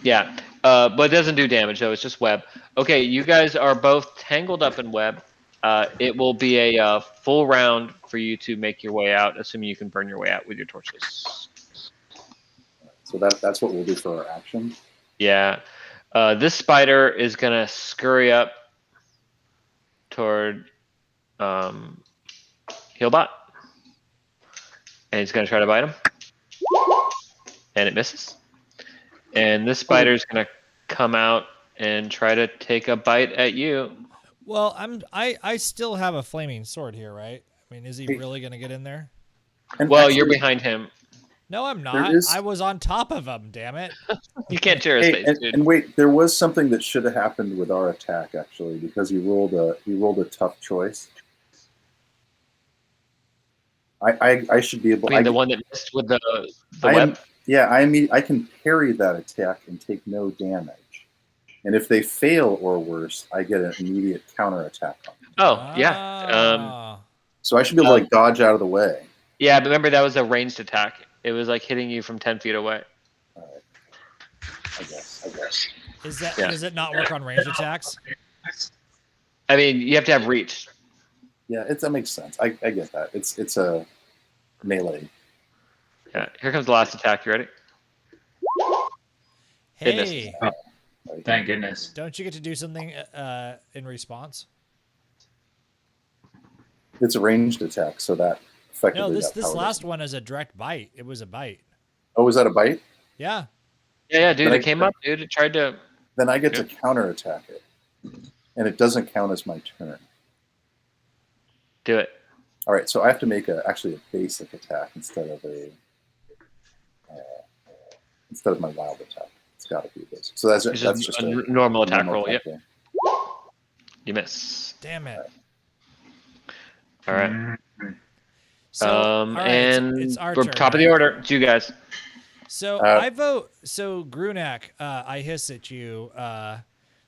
Yeah. But it doesn't do damage though, it's just web. Okay, you guys are both tangled up in web. It will be a full round for you to make your way out, assuming you can burn your way out with your torches. So that's what we'll do for our action. Yeah. This spider is going to scurry up toward Healbot. And he's going to try to bite him. And it misses. And this spider is going to come out and try to take a bite at you. Well, I still have a flaming sword here, right? I mean, is he really going to get in there? And Well, actually, you're behind him. No, I'm There not. is- I was on top of him. Damn it. You can't share a Hey, space, dude. and wait, there was something that should have happened with our attack actually, because he rolled a tough choice. I should be able. I mean, the one that missed with the I am- web. Yeah, I can parry that attack and take no damage. And if they fail or worse, I get an immediate counter attack on them. Oh, yeah. Ah. So I should be able to like dodge out of the way. Yeah, but remember that was a ranged attack. It was like hitting you from 10 feet away. All right. I guess. Is that Yeah. does it not work on ranged attacks? I mean, you have to have reach. Yeah, that makes sense. I get that. It's a melee. Yeah. Here comes the last attack. You ready? It missed. Hey, Thank goodness. don't you get to do something in response? It's a ranged attack, so that effectively. No, this that power last doesn't- one is a direct bite. It was a bite. Oh, was that a bite? Yeah. Yeah, dude. But It came up, dude. It tried to. Then I get to counter attack it, and it doesn't count as my turn. Do it. All right, so I have to make actually a basic attack instead of my wild attack. It's got to be this. So that's It's just just a normal attack roll. Yep. roll. You miss. Damn it. All right. So, all right, and it's our we're turn. top of the order. It's you guys. So Uh, I vote. So Grunak, I hiss at you.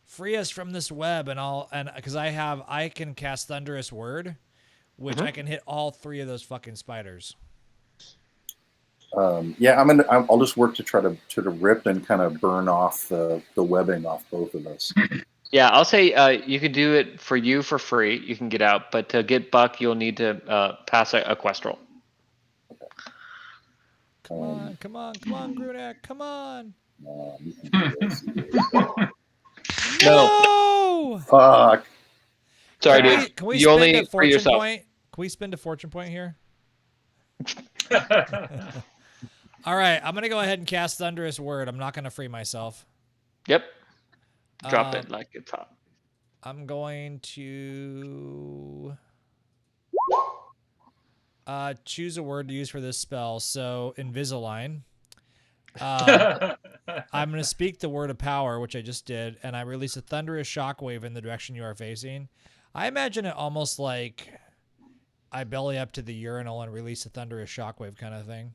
Free us from this web, and because I can cast Thunderous Word, which I can hit all 3 of those fucking spiders. Yeah, I'll just work to try to rip and kind of burn off the webbing off both of us. Yeah, I'll say you can do it for you for free. You can get out, but to get Buck, you'll need to pass a quest roll. Come on, Grunak, come on. You can do this. No. Fuck. Sorry, Can dude. we you spend only a free fortune yourself. point? Can we spend a fortune point here? All right, I'm gonna go ahead and cast Thunderous Word. I'm not gonna free myself. Yep. Drop Um, it like it's hot. I'm going to choose a word to use for this spell. So Invisalign. I'm going to speak the word of power, which I just did, and I release a thunderous shockwave in the direction you are facing. I imagine it almost like I belly up to the urinal and release a thunderous shockwave kind of thing.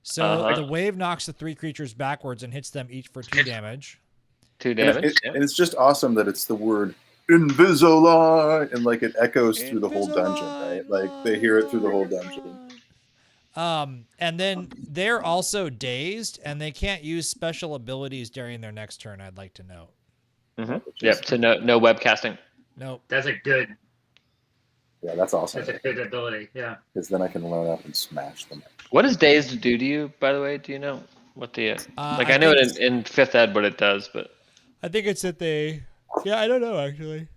So the wave knocks the 3 creatures backwards and hits them each for 2 damage. 2 damage. And it's just awesome that it's the word Invisalign, and like it echoes through the whole dungeon, right? Like they hear it through the whole dungeon. And then they're also dazed, and they can't use special abilities during their next turn. I'd like to note. Yep. So no web casting. Nope. That's a good. Yeah, that's awesome. That's a good ability. Yeah. Because then I can run up and smash them. What does dazed do to you, by the way? Do you know what the like? I I know think it in 5th ed what it does, but I think it's that they. Yeah, I don't know actually.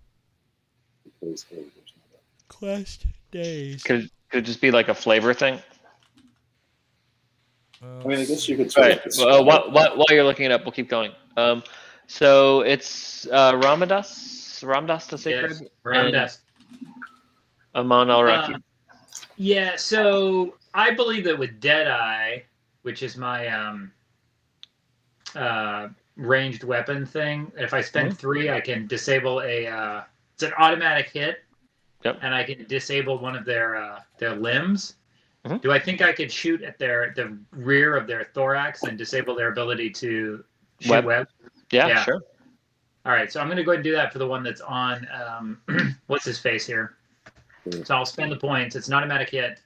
Quest days. could it just be like a flavor thing? I mean, I guess you could. All right. Well, while you're looking it up, we'll keep going. So it's Ramdas the Sacred. Yes. Ramdas. Aman al-Raki. Yeah. So I believe that with Deadeye, which is my ranged weapon thing, if I spend 3, I can disable a. It's an automatic hit. Yep. And I can disable one of their limbs. Mhm. Do I think I could shoot at the rear of their thorax and disable their ability to shoot web? Yeah, sure. All right, so I'm going to go ahead and do that for the one that's on. What's his face here? So I'll spend the points. It's an automatic hit.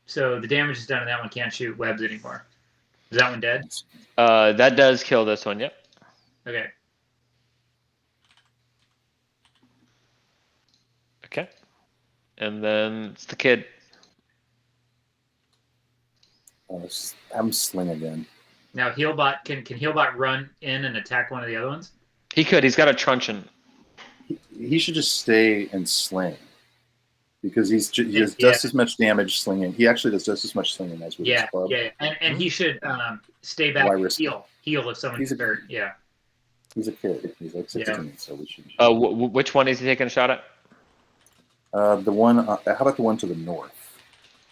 So the damage is done, and that one can't shoot webs anymore. Is that one dead? That does kill this one. Yep. Okay. Okay. And then it's the kid. I'm Sling again. Now Healbot can Healbot run in and attack one of the other ones? He could. He's got a truncheon. He should just stay and sling. Because he does just as much damage slinging. He actually does just as much slinging as with his club. Yeah. And he should stay back and heal if someone's hurt. Yeah. He's a kid. He's like 16, so we should. Which one is he taking a shot at? The one. How about the one to the north?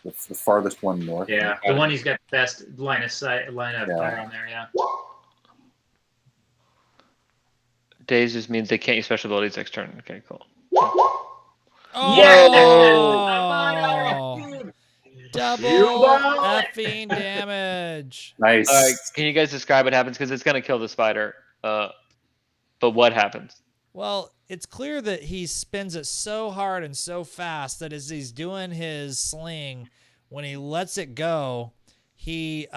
The farthest one north. Yeah, the one he's got the best line of fire on there. Yeah. Daze just means they can't use special abilities next turn. Okay, cool. Oh! Yeah! Double effing damage. Nice. All right, can you guys describe what happens? Because it's gonna kill the spider. But what happens? Well, it's clear that he spins it so hard and so fast that as he's doing his sling, when he lets it go, he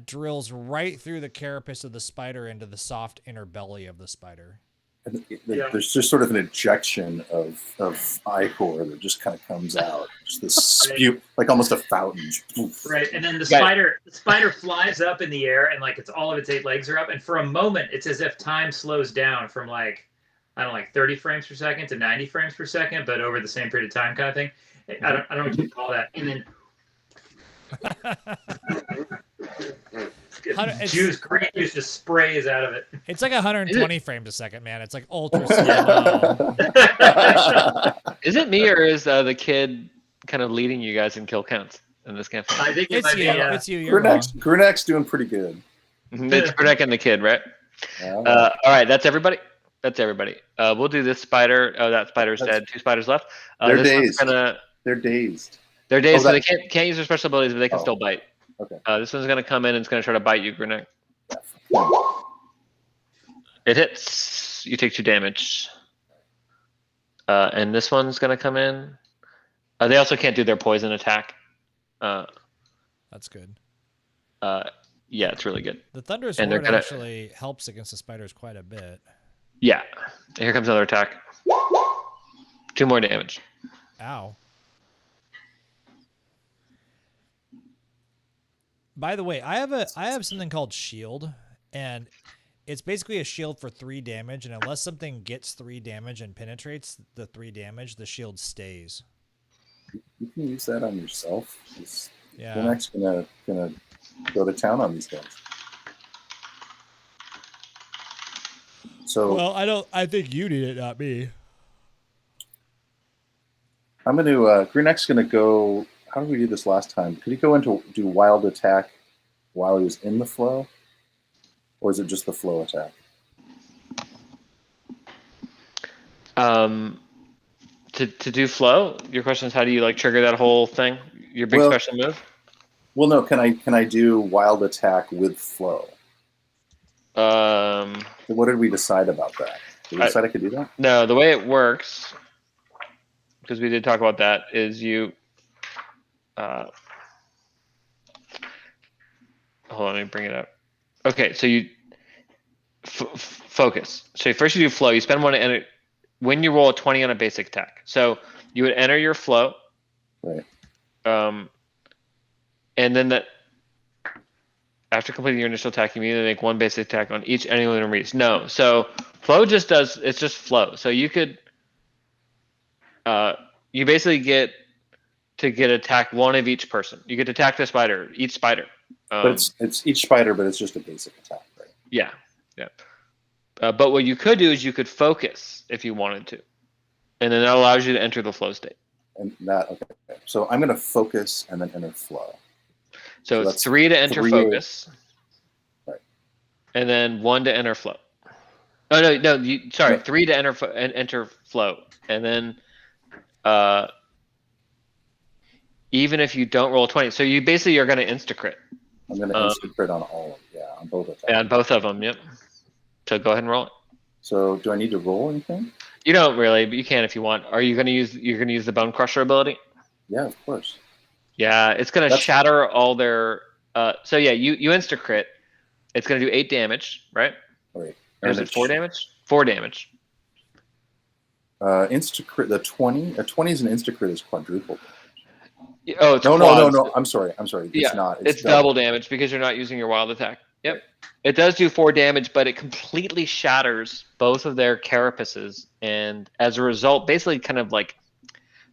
drills right through the carapace of the spider into the soft inner belly of the spider. And there's just sort of an ejection of ichor that just kind of comes out. Just this spew, like almost a fountain. Right, and then the spider flies up in the air, and like it's all of its 8 legs are up, and for a moment, it's as if time slows down from like 30 frames per second to 90 frames per second, but over the same period of time, kind of thing. I don't know what you call that. And then green juice just sprays out of it. It's like 120 frames a second, man. It's like ultra slow. Is it me or is the kid kind of leading you guys in kill counts in this campaign? I think It's you. It's you. You're Grunak's doing pretty good. It's Grunak and the kid, right? All right, that's everybody. That's everybody. We'll do this spider. Oh, that spider's dead. 2 spiders left. They're dazed. They're dazed. They're dazed, so they can't use their special abilities, but they can still bite. Okay. This one's gonna come in and it's gonna try to bite you, Grunak. It hits. You take 2 damage. And this one's gonna come in. They also can't do their poison attack. That's good. Yeah, it's really good. The Thunderous Ward actually helps against the spiders quite a bit. Yeah. Here comes another attack. 2 more damage. Ow. By the way, I have something called shield, and it's basically a shield for 3 damage, and unless something gets 3 damage and penetrates the 3 damage, the shield stays. You can use that on yourself. Yeah. Grunak's gonna go to town on these guys. So well, I think you need it, not me. I'm gonna Grunak's gonna go. How did we do this last time? Could he go into do wild attack while he was in the flow, or is it just the flow attack? To do flow, your question is how do you like trigger that whole thing? Your big special move? Well, no. Can I do wild attack with flow? What did we decide about that? Did we decide I could do that? No, the way it works, because we did talk about that, is you. Hold on, let me bring it up. Okay, so you focus. So first you do flow. You spend 1 to enter. When you roll a 20 on a basic attack, so you would enter your flow. Right. And then that. After completing your initial attack, you immediately make 1 basic attack on each anyone in reach. No, so flow just does. It's just flow. So you could. You basically get to attack 1 of each person. You get to attack the spider, each spider. But it's each spider, but it's just a basic attack, right? Yeah, yeah. But what you could do is you could focus if you wanted to, and then that allows you to enter the flow state. And that okay. So I'm going to focus and then enter flow. So it's 3 to enter focus, right? And then 1 to enter flow. Oh no! Sorry, 3 to enter flow, and then even if you don't roll 20, so you basically are going to insta-crit. I'm going to insta-crit on all of them. Yeah, on both of them. Yeah, on both of them. Yep. So go ahead and roll it. So do I need to roll anything? You don't really, but you can if you want. Are you going to use? You're going to use the Bone Crusher ability? Yeah, of course. Yeah, it's going to shatter all their. So yeah, you insta crit. It's going to do 8 damage, right? Right. Or is it 4 damage? 4 damage. Insta crit. The 20. A 20 is an insta crit is quadruple. Oh, it's no. I'm sorry. It's not. It's double damage because you're not using your wild attack. Yep. Right. It does do 4 damage, but it completely shatters both of their carapaces, and as a result, basically, kind of like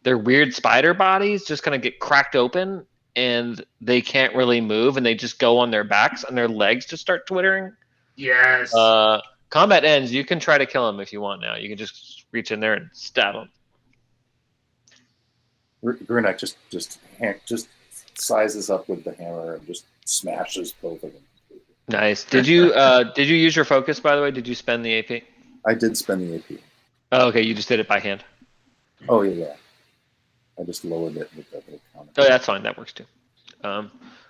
their weird spider bodies just kind of get cracked open, and they can't really move, and they just go on their backs, and their legs just start twittering. Yes. Combat ends. You can try to kill him if you want. Now you can just reach in there and stab him. Grunak just sizes up with the hammer and just smashes both of them. Nice. Did you use your focus, by the way? Did you spend the AP? I did spend the AP. Oh, okay. You just did it by hand. Oh yeah. I just lowered it with that little counter. Oh, that's fine. That works too.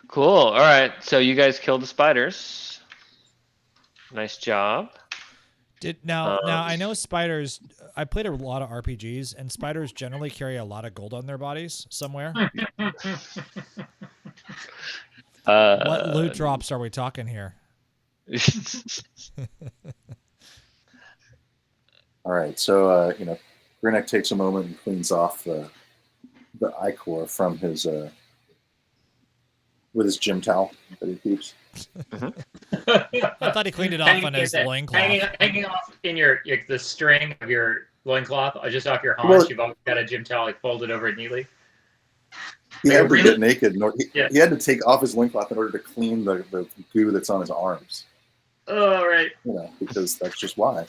Cool. All right. So you guys killed the spiders. Nice job. Now I know spiders. I played a lot of RPGs, and spiders generally carry a lot of gold on their bodies somewhere. What loot drops are we talking here? All right, so Grunak takes a moment and cleans off the ichor from his with his gym towel that he keeps. I thought he cleaned it off on his loincloth. Hanging off in the string of your loincloth, just off your haunch. You've always got a gym towel folded over it neatly. He had to get naked. He had to take off his loincloth in order to clean the goo that's on his arms. Oh, right. Because that's just why.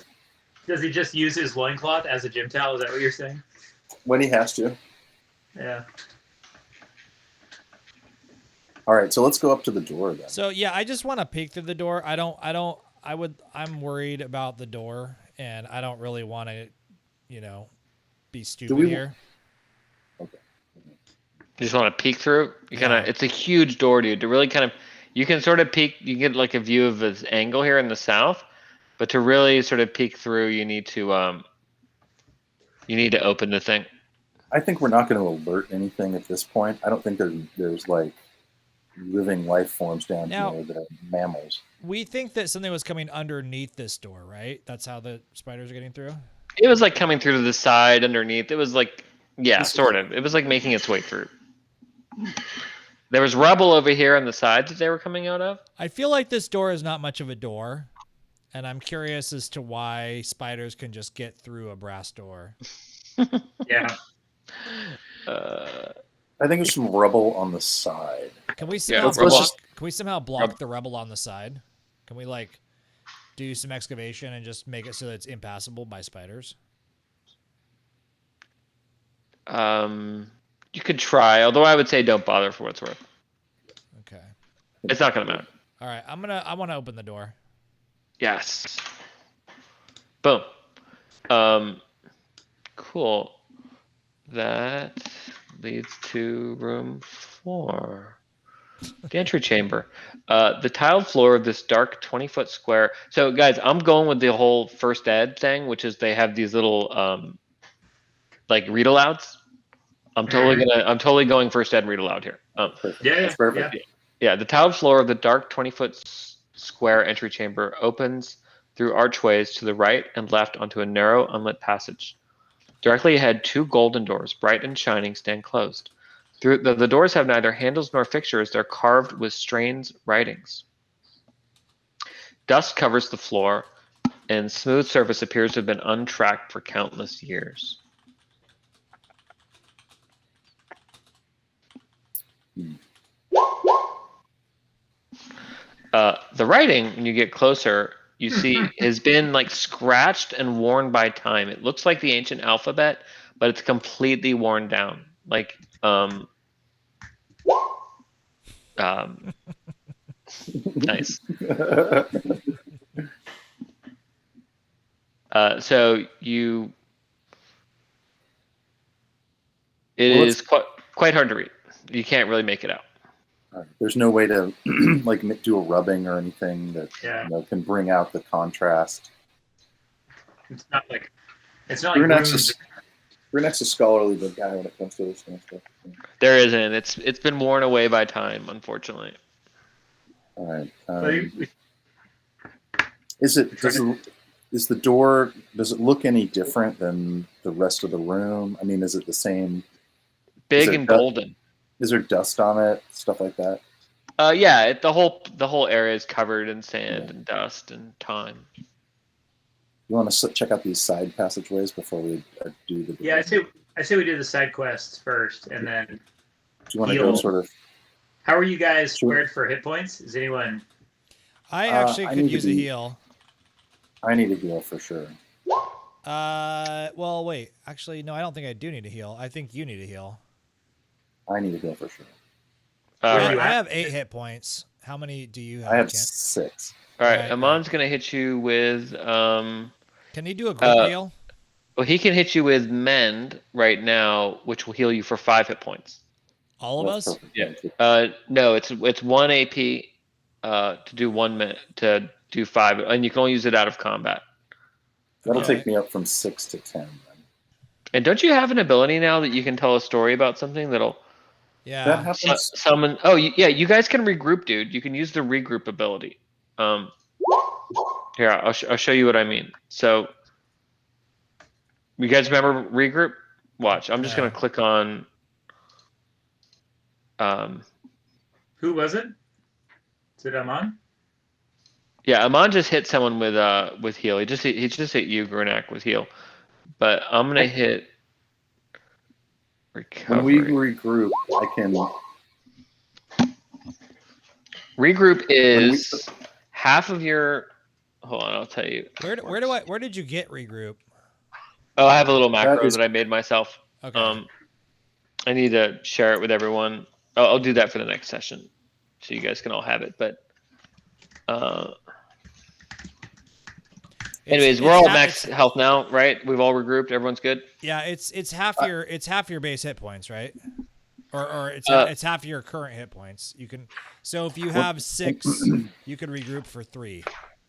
Does he just use his loincloth as a gym towel? Is that what you're saying? When he has to. Yeah. All right, so let's go up to the door then. So yeah, I just want to peek through the door. I'm worried about the door, and I don't really want to, be stupid here. Okay. You just want to peek through. It's a huge door, dude. To really you can sort of peek. You get like a view of this angle here in the south, but to really sort of peek through, you need to open the thing. I think we're not going to alert anything at this point. I don't think there's like living life forms down here that are mammals. We think that something was coming underneath this door, right? That's how the spiders are getting through? It was like coming through to the side underneath. It was like, sort of. It was like making its way through. There was rubble over here on the sides that they were coming out of. I feel like this door is not much of a door, and I'm curious as to why spiders can just get through a brass door. Yeah. I think there's some rubble on the side. Can we somehow block the rubble on the side? Can we do some excavation and just make it so that it's impassable by spiders? You could try, although I would say don't bother for what it's worth. Okay. It's not gonna matter. All right, I want to open the door. Yes. Boom. Cool. That leads to room 4. The entry chamber. The tiled floor of this dark 20-foot square. So guys, I'm going with the whole first ed thing, which is they have these little read alouds. I'm totally going first ed read aloud here. That's perfect. Yeah, the tiled floor of the dark 20-foot square entry chamber opens through archways to the right and left onto a narrow, unlit passage. Directly ahead, 2 golden doors, bright and shining, stand closed. The doors have neither handles nor fixtures. They're carved with strange writings. Dust covers the floor, and smooth surface appears to have been untracked for countless years. The writing, when you get closer, you see has been scratched and worn by time. It looks like the ancient alphabet, but it's completely worn down. Nice. It is quite hard to read. You can't really make it out. There's no way to do a rubbing or anything that can bring out the contrast. It's not like Grunak's a scholarly guy when it comes to this kind of stuff. There isn't. It's been worn away by time, unfortunately. All right. Does the door? Does it look any different than the rest of the room? I mean, is it the same? Big and golden. Is there dust on it? Stuff like that? Yeah. The whole area is covered in sand and dust and time. You want to check out these side passageways before we do the? Yeah, I say we do the side quests first, and then. Do you want to go sort of? How are you guys squared for hit points? Is anyone? I actually could use a heal. I need a heal for sure. Well, wait. Actually, no, I don't think I do need a heal. I think you need a heal. I need to go for sure. All Where right. you I at? have 8 hit points. How many do you have? I have Kent? 6. All right. Right, Amon's gonna hit you with Can you do a group heal? Well, he can hit you with mend right now, which will heal you for 5 hit points. All of us? Perfect. Yeah. No, it's 1 AP to do 1 minute to do 5, and you can only use it out of combat. That'll Okay. take me up from 6 to 10. Then. And don't you have an ability now that you can tell a story about something that'll Yeah. That happens. summon? Oh, yeah, you guys can regroup, dude. You can use the regroup ability. Here, I'll show you what I mean. So, you guys remember regroup? Watch. I'm just No. gonna click on. Who was it? Is it Amon? Yeah, Amon just hit someone with heal. He just hit you, Grunak, with heal. But I'm gonna hit recovery. When we regroup, I can. Regroup is half of your. Hold on, I'll tell you. Where did you get regroup? Oh, I have a little macro is- that I made myself. Okay. I need to share it with everyone. I'll do that for the next session, so you guys can all have it. But anyways, we're all max health now, right? We've all regrouped. Everyone's good. Yeah, it's half your base hit points, right? Or it's half your current hit points. You can if you have 6, you can regroup for 3.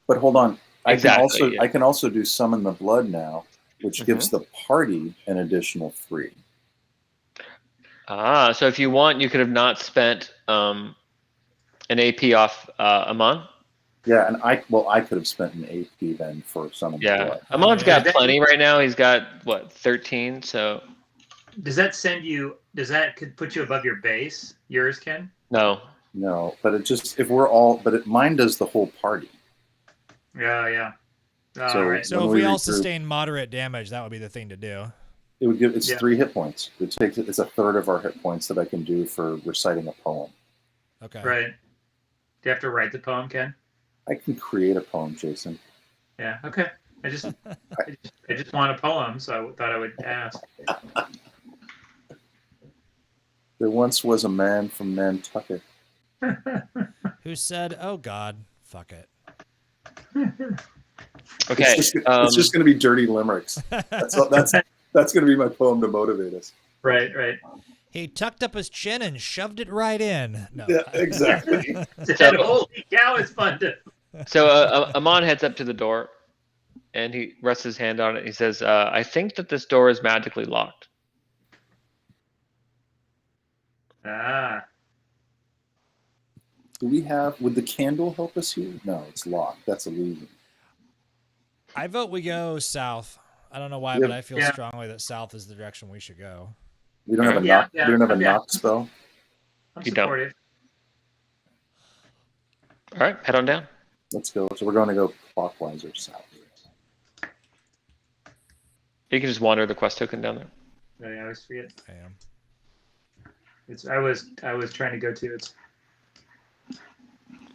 But hold on, Exactly, I can also do summon the blood now, which gives the party an additional 3. So if you want, you could have not spent an AP off Amon. Yeah, and I could have spent an AP then for summon the blood. Amon's got plenty right now. He's got 13. So does that send you? Could put you above your base? Yours, Ken? No, but it just mine does the whole party. Yeah. So, All right. So if we all sustain moderate damage, that would be the thing to do. It would give 3 hit points. It's a third of our hit points that I can do for reciting a poem. Okay. Right. Do you have to write the poem, Ken? I can create a poem, Jason. Yeah. Okay. I just want a poem, so I thought I would ask. There once was a man from Nantucket. Who said, "Oh God, fuck it." okay. It's just going to be dirty limericks. That's going to be my poem to motivate us. Right. He tucked up his chin and shoved it right in. No. Yeah, exactly. Holy cow, it's fun to. So Amon heads up to the door, and he rests his hand on it. He says, "I think that this door is magically locked." Would the candle help us here? No, it's locked. That's illusion. I vote we go south. I don't know why, but I feel strongly that south is the direction we should go. We don't have a knock. We don't have a knock spell. I'm You don't. supportive. All right, head on down. Let's go. So we're going to go clockwise or south. You can just wander the quest token down there. I always forget. I am. I was trying to go to it.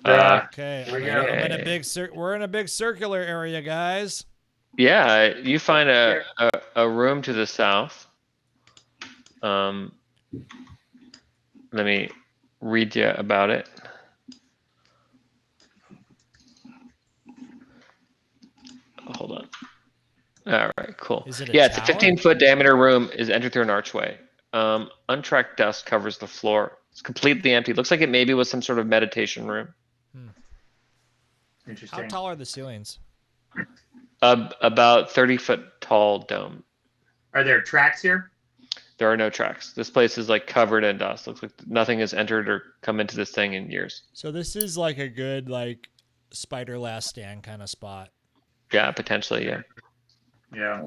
Okay. Here we I'm go. in a big we're in a big circular area, guys. Yeah, you find a room to the south. Let me read you about it. Hold on. All right, cool. Is it a it's a tower? 15-foot diameter room. Is entered through an archway. Untracked dust covers the floor. It's completely empty. Looks like it maybe was some sort of meditation room. Interesting. How tall are the ceilings? About 30-foot tall dome. Are there tracks here? There are no tracks. This place is like covered in dust. Looks like nothing has entered or come into this thing in years. So this is like a good spider last stand kind of spot. Yeah, potentially. Yeah. Yeah.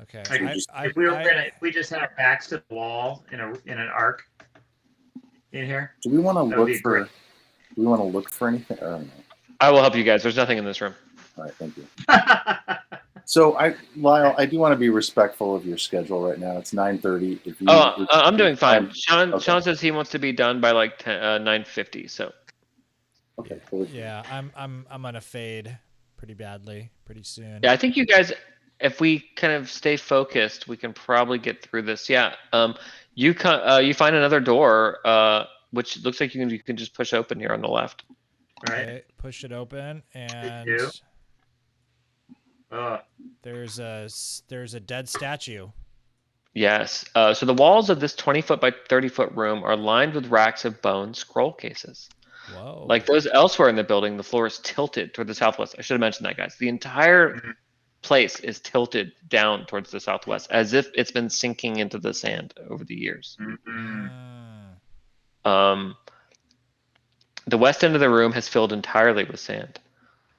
Okay. If we just had our backs to the wall in an arc in here. Do we want to That would be look for? great. Do we want to look for anything? I don't know. I will help you guys. There's nothing in this room. All right, thank you. So, Lyle, I do want to be respectful of your schedule right now. It's 9:30. I'm doing fine. Sean okay. Sean says he wants to be done by 9:50. So. Okay. Cool. Yeah, I'm gonna fade pretty badly pretty soon. Yeah, I think you guys, if we kind of stay focused, we can probably get through this. Yeah. You find another door, which looks like you can just push open here on the left. All right. Okay, push it open, and do. there's a dead statue. Yes. So the walls of this 20-foot by 30-foot room are lined with racks of bone scroll cases. Whoa. Like those elsewhere in the building, the floor is tilted toward the southwest. I should have mentioned that, guys. The entire place is tilted down towards the southwest, as if it's been sinking into the sand over the years. The west end of the room has filled entirely with sand.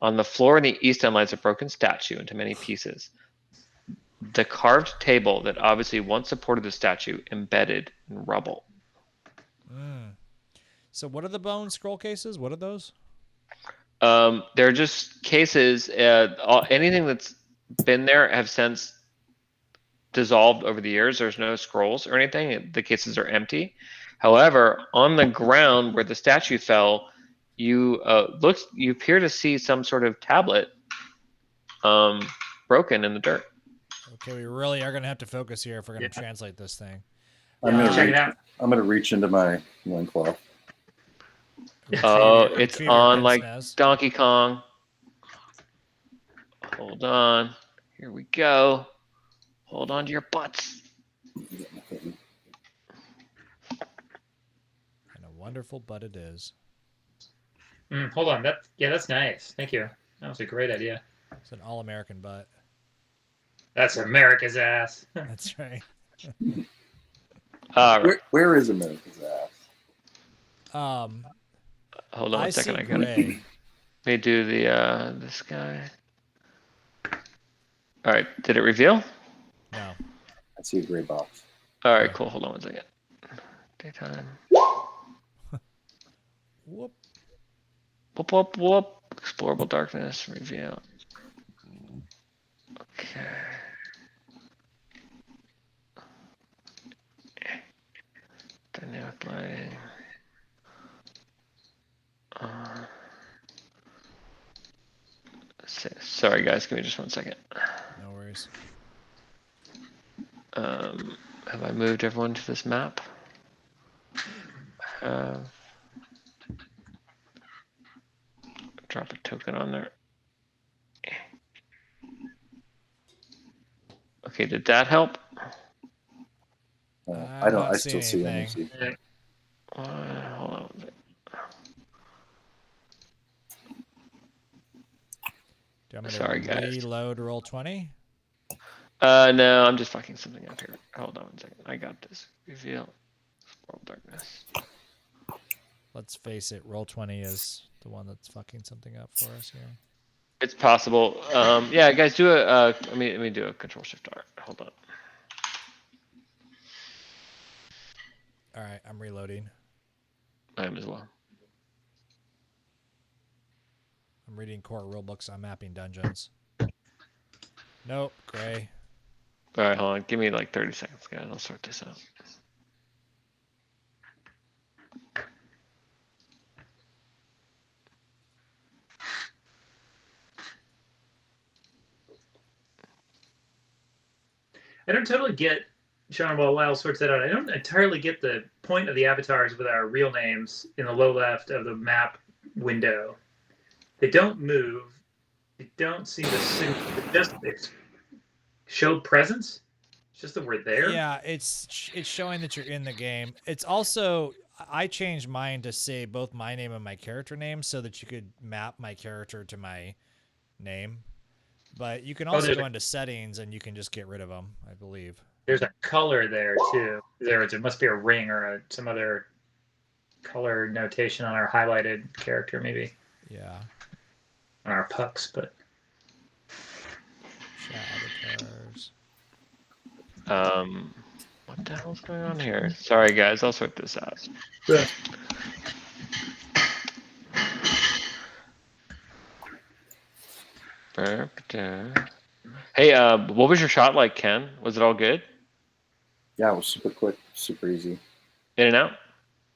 On the floor in the east end lies a broken statue into many pieces. The carved table that obviously once supported the statue embedded in rubble. So what are the bone scroll cases? What are those? They're just cases. Anything that's been there have since dissolved over the years. There's no scrolls or anything. The cases are empty. However, on the ground where the statue fell, you appear to see some sort of tablet broken in the dirt. Okay, we really are going to have to focus here if we're going to translate this thing. Check it out. I'm gonna reach into my loincloth. It's Retrieve your on like business. Donkey Kong. Hold on. Here we go. Hold on to your butts. And a wonderful butt it is. Hold on. That's nice. Thank you. That was a great idea. It's an all-American butt. That's America's ass. That's right. Where is America's ass? Hold on a second. I gotta. Let me do the this guy. All right. Did it reveal? No. I see a gray box. All right. Cool. Hold on one second. Daytime. Whoop. Whoop whoop whoop. Explorable darkness reveal. Okay. Dynamic lighting. Sorry guys, give me just 1 second. No worries. Have I moved everyone to this map? Drop a token on there. Okay, did that help? I don't. I still see anything. energy. Hold on. Do you want me to Sorry, guys. reload roll 20? No, I'm just fucking something up here. Hold on 1 second. I got this. Reveal. World darkness. Let's face it, roll 20 is the one that's fucking something up for us here. It's possible. Yeah, guys, do a. Let me do a Control Shift R. Hold on. All right, I'm reloading. I am as well. I'm reading core rulebooks on mapping dungeons. Nope, gray. All right, hold on. Give me like 30 seconds, guys. I'll sort this out. I don't totally get, Sean, while Lyle sorts that out, I don't entirely get the point of the avatars with our real names in the low left of the map window. They don't move. They don't seem to just show presence. It's just that we're there. Yeah, it's showing that you're in the game. It's also, I changed mine to say both my name and my character name so that you could map my character to my name. But you can also go into settings and you can just get rid of them, I believe. There's a color there too. There must be a ring or some other color notation on our highlighted character, maybe. Yeah. On our pucks, but. Avatars. What the hell's going on here? Sorry, guys. I'll sort this out. Yeah. Hey, what was your shot like, Ken? Was it all good? Yeah, it was super quick, super easy. In and out?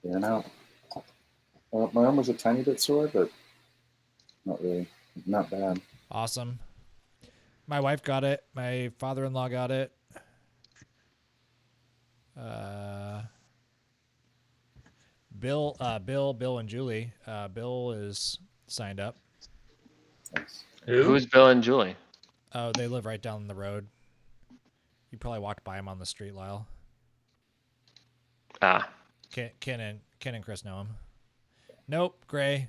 In and out. My arm was a tiny bit sore, but not really. Not bad. Awesome. My wife got it. My father-in-law got it. Bill, and Julie. Bill is signed up. Who? Who's Bill and Julie? Oh, they live right down the road. You probably walked by him on the street, Lyle. Ah, Ken and Chris know him. Nope, Gray.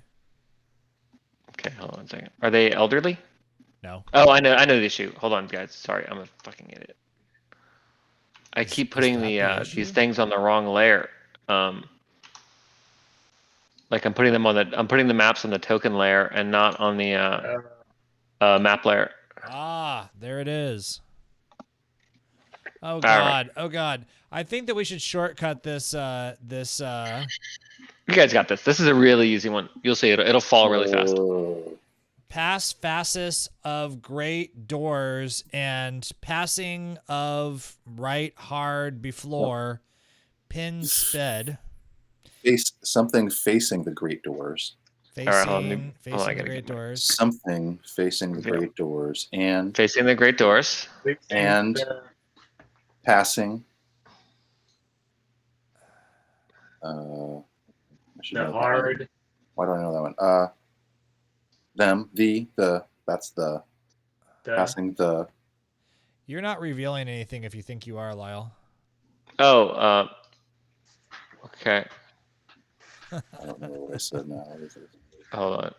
okay. Hold on a second. Are they elderly? No. Oh, I know the issue. Hold on, guys. Sorry, I'm a fucking idiot. I keep putting that the these issue? things on the wrong layer. Like I'm putting the maps on the token layer and not on the map layer. Ah, there it is. Oh right. God. Oh God. I think that we should shortcut this. You guys got this. This is a really easy one. You'll see it'll fall really fast. Pass facets of great doors and passing of right hard before pin sped. Face something facing the great doors. Facing, All right, hold on, I the gotta great get my- doors. Something facing the Yeah. great doors and Facing the great doors. And- passing. I should The know that one. hard. Why do I know that one? That's the passing the. You're not revealing anything if you think you are, Lyle. Oh, okay. I don't know what I said now. What is it? Hold on.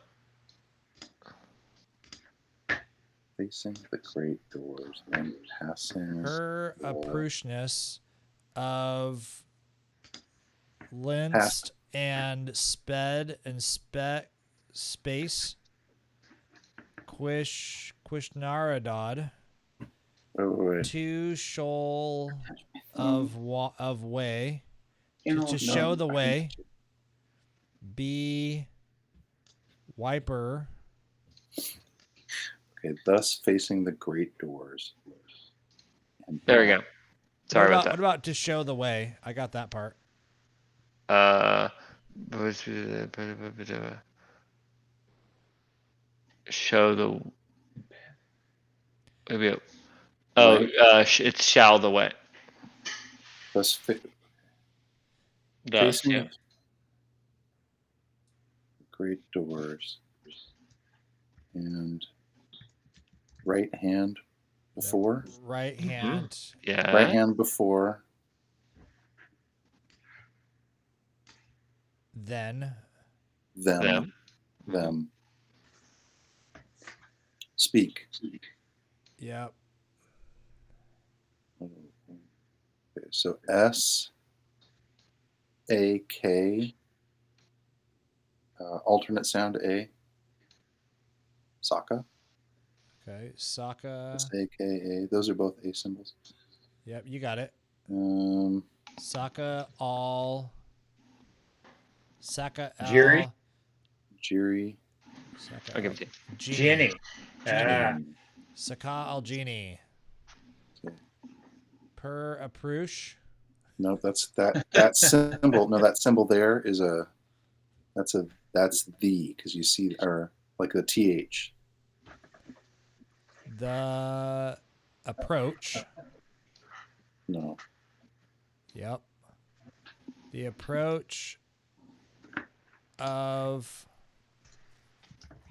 Facing the great doors and passing. Her the- approachness of Linst and sped and space Quishnaradod Wait. to shoal of way to No, show the way be wiper Okay, thus facing the great doors. And There we go. Sorry what about What about to show the way? I got that part. that. Show the. Maybe. It's shall the way. Thus Thus, facing yeah. the great doors and right hand before. Right hand. Yeah. Right hand before. Then Them. Speak. yep. Okay, so S-A-K, alternate sound A, Saka, Okay. Saka. S-A-K-A. Those are both A symbols. Yep, you got it. Saka all. Saka L. Jiri? Jiri. Saka I'll give it to you. Ginny. Ah, Saka al Genie. Okay. Per approach. No, that's that symbol. No, that symbol there is that's the, because you see, or like the TH. The approach. No. Yep. The approach of.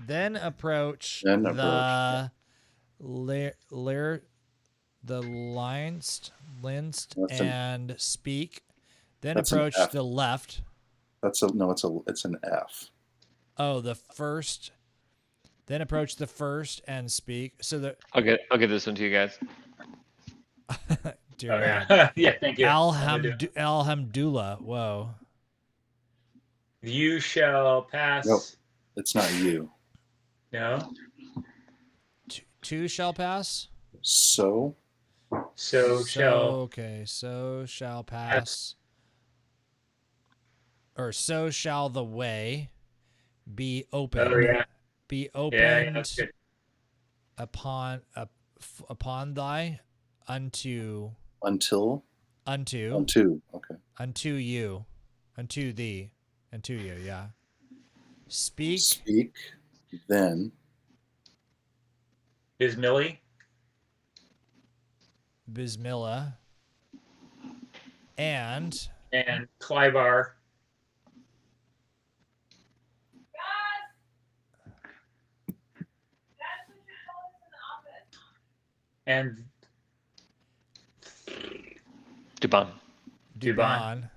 Then approach Then the approach. the linst That's and speak. Then that's an approach F. the left. It's an F. Oh, the first. Then approach the first and speak. So the I'll get this one to you guys. dear oh, God. yeah. Yeah, thank you. I'm gonna do it. Alhamdulillah. Whoa. You shall pass. Nope. It's not you. No. Two shall pass. So So shall. Okay. So shall pass. Or so shall the way be open. Oh yeah. Be Yeah, opened that's good. upon thy unto until unto okay. unto you unto thee unto you. Yeah. Speak then Bismillah. Bismillah and And Clybar. and Duban. Duban.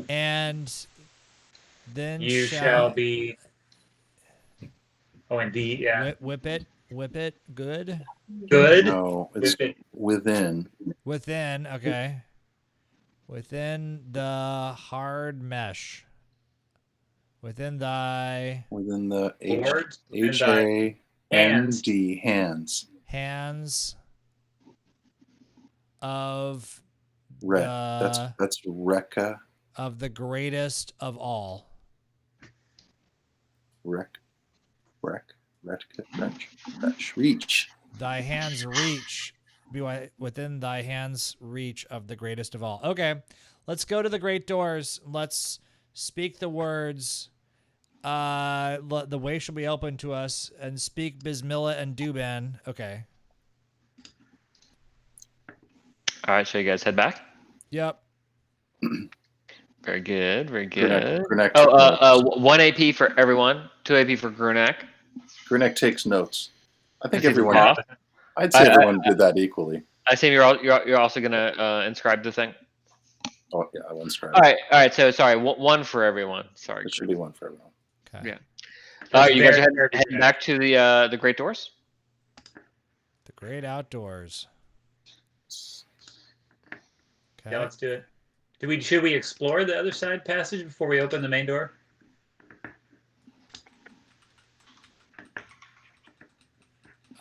And then you shall be. Oh, and the yeah. Whip it, good. Good. No, it's Whip it. within. Within, okay. Within the hard mesh. Within the Boards, within H thy A N hands. D hands. hands of That's Rekka. of the greatest of all. Reach. Thy hands reach. Be within thy hands reach of the greatest of all. Okay, let's go to the great doors. Let's speak the words. The way shall be open to us, and speak Bismillah and Duban. Okay. All right, so you guys head back. Yep. Very good, very good. Grunak Oh, 1 AP for everyone, 2 AP for Grunak. Grunak takes notes. I think Does he everyone. cough? I'd say everyone did that equally. I assume you're also gonna inscribe the thing. Oh yeah, I will inscribe. All right. So sorry, one for everyone. Sorry, It should be one for everyone. Okay. Yeah. All right, you guys are heading back to the great doors. The great outdoors. Okay. Yeah, let's do it. Should we explore the other side passage before we open the main door?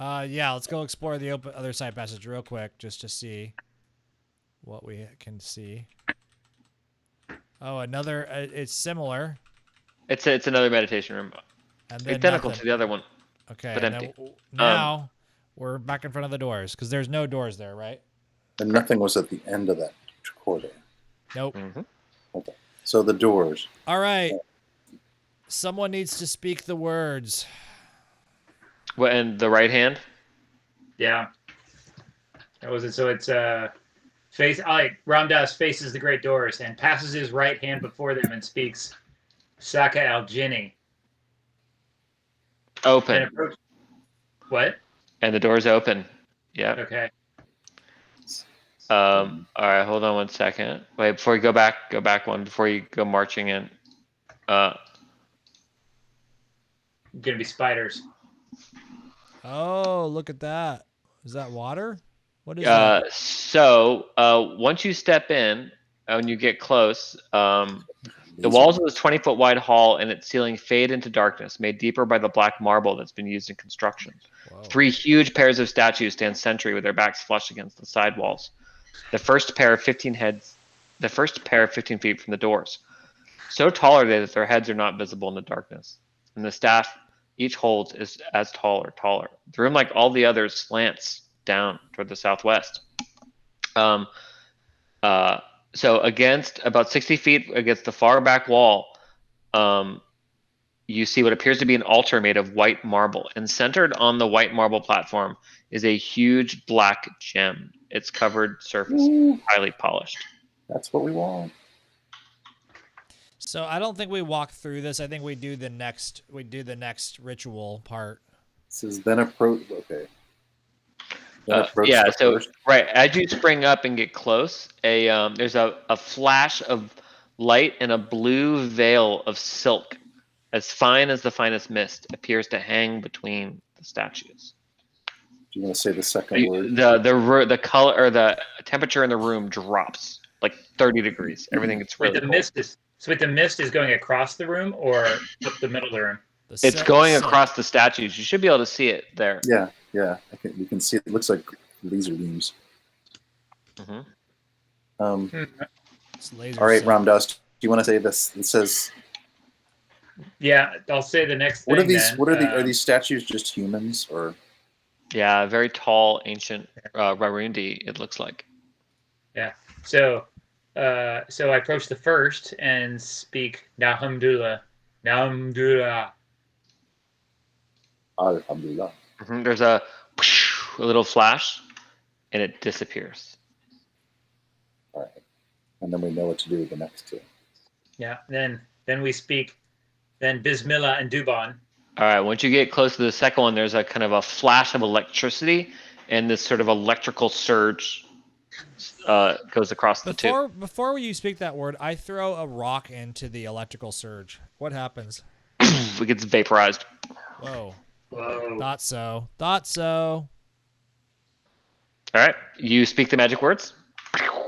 Yeah, let's go explore the other side passage real quick just to see what we can see. Oh, another. It's similar. It's another meditation room, And then identical nothing. to the other one. Okay. but empty. Now we're back in front of the doors because there's no doors there, right? And nothing was at the end of that corridor. Nope. Mm-hmm. Okay. So the doors. All right. Someone needs to speak the words. What, and the right hand? Yeah. That was it. So it's Ramdas faces the great doors and passes his right hand before them and speaks Saka al Jinni. Open. What? And the door's open. Yeah. Okay. All right, hold on 1 second. Wait, before you go back one before you go marching in. Gonna be spiders. Oh, look at that. Is that water? What is that? So once you step in and you get close, the walls of this 20-foot wide hall and its ceiling fade into darkness, made deeper by the black marble that's been used in construction. Whoa. 3 huge pairs of statues stand sentry with their backs flush against the side walls. The first pair 15 feet from the doors. So tall are they that their heads are not visible in the darkness. And the staff each holds is as tall or taller. The room, like all the others, slants down toward the southwest. So against about 60 feet against the far back wall, you see what appears to be an altar made of white marble. And centered on the white marble platform is a huge black gem. Its covered surface highly polished. That's what we want. So I don't think we walk through this. I think we do the next ritual part. This is then approach. Okay. Yeah. So right as you spring up and get close, there's a flash of light and a blue veil of silk, as fine as the finest mist, appears to hang between the statues. Do you want to say the second word? The color or the temperature in the room drops like 30 degrees. Everything gets really cold. The mist is going across the room or up the middle of the room? It's going across the statues. You should be able to see it there. Yeah. You can see it. It looks like laser beams. Mm-hmm. All right, Ramdas, do you want to say this? It says. Yeah, I'll say the next thing. What are these? Then. What are these statues? Just humans, or? Yeah, very tall, ancient Warundi. It looks like. Yeah. So I approach the first and speak Alhamdulillah. Alhamdulillah. Mm-hmm. There's a little flash, and it disappears. All right, and then we know what to do with the next two. Yeah. Then we speak. Then Bismillah and Duban. All right. Once you get close to the second one, there's a kind of a flash of electricity, and this sort of electrical surge goes across the two. Before you speak that word, I throw a rock into the electrical surge. What happens? It gets vaporized. Whoa. Whoa. Thought so. Thought so. All right. You speak the magic words.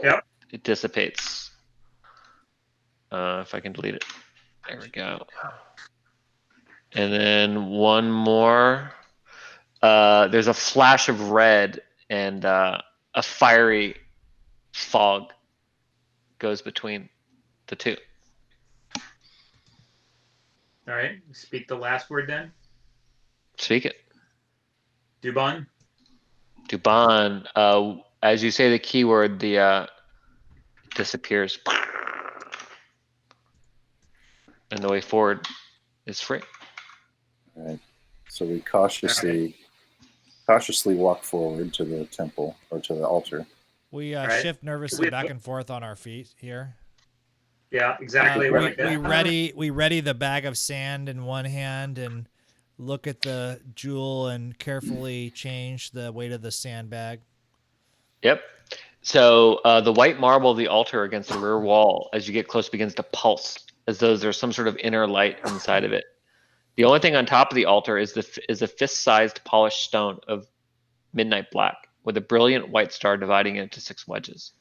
Yep. It dissipates. If I can delete it. There we go. And then one more. There's a flash of red and a fiery fog goes between the two. All right. Speak the last word then. Speak it. Dubon. Dubon. As you say the keyword, the disappears. And the way forward is free. All right. So we cautiously walk forward to the temple or to the altar. We Right. shift nervously back and forth on our feet here. Yeah, exactly. Like that. We ready the bag of sand in one hand and look at the jewel and carefully change the weight of the sandbag. Yep. So the white marble of the altar against the rear wall, as you get close, begins to pulse, as though there's some sort of inner light inside of it. The only thing on top of the altar is a fist-sized polished stone of midnight black, with a brilliant white star dividing it into 6 wedges.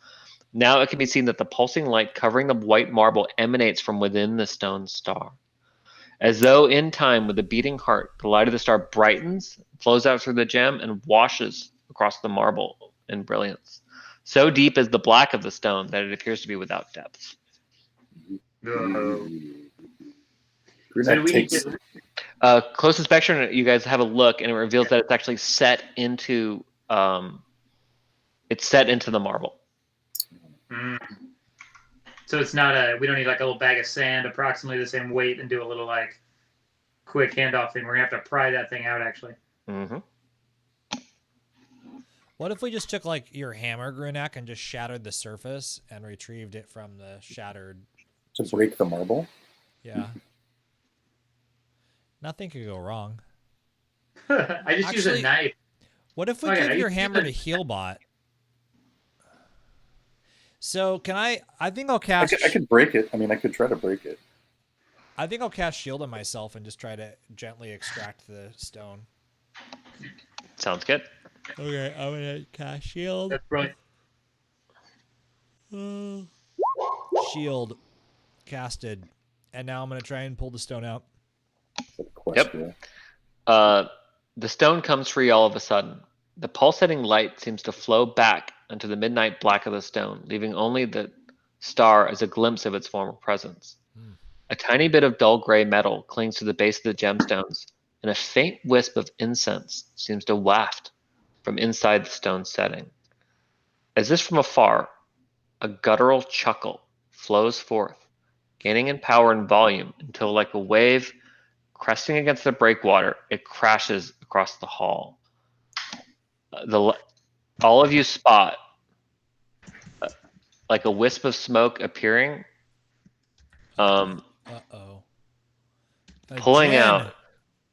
Now it can be seen that the pulsing light covering the white marble emanates from within the stone star. As though in time with a beating heart, the light of the star brightens, flows out through the gem, and washes across the marble in brilliance. So deep is the black of the stone that it appears to be without depth. So Grunak we need takes to. Close inspection, you guys have a look, and it reveals that it's actually set into the marble. So it's not we don't need like a little bag of sand approximately the same weight and do a little like quick handoff thing. We're gonna have to pry that thing out actually. Mm-hmm. What if we just took like your hammer, Grunak, and just shattered the surface and retrieved it from the shattered? to break the marble. Yeah. Nothing could go wrong. I just use a knife. What if we give your hammer to Healbot? So can I think I'll cast... I could break it. I mean, I could try to break it. I think I'll cast Shield on myself and just try to gently extract the stone. Sounds good. Okay, I'm going to cast Shield. That's brilliant. Shield casted. And now I'm going to try and pull the stone out. Yep. The stone comes free all of a sudden. The pulsating light seems to flow back into the midnight black of the stone, leaving only the star as a glimpse of its former presence. A tiny bit of dull gray metal clings to the base of the gemstones, and a faint wisp of incense seems to waft from inside the stone setting. As if from afar, a guttural chuckle flows forth, gaining in power and volume until, like a wave cresting against the breakwater, it crashes across the hall. All of you spot like a wisp of smoke appearing, pulling out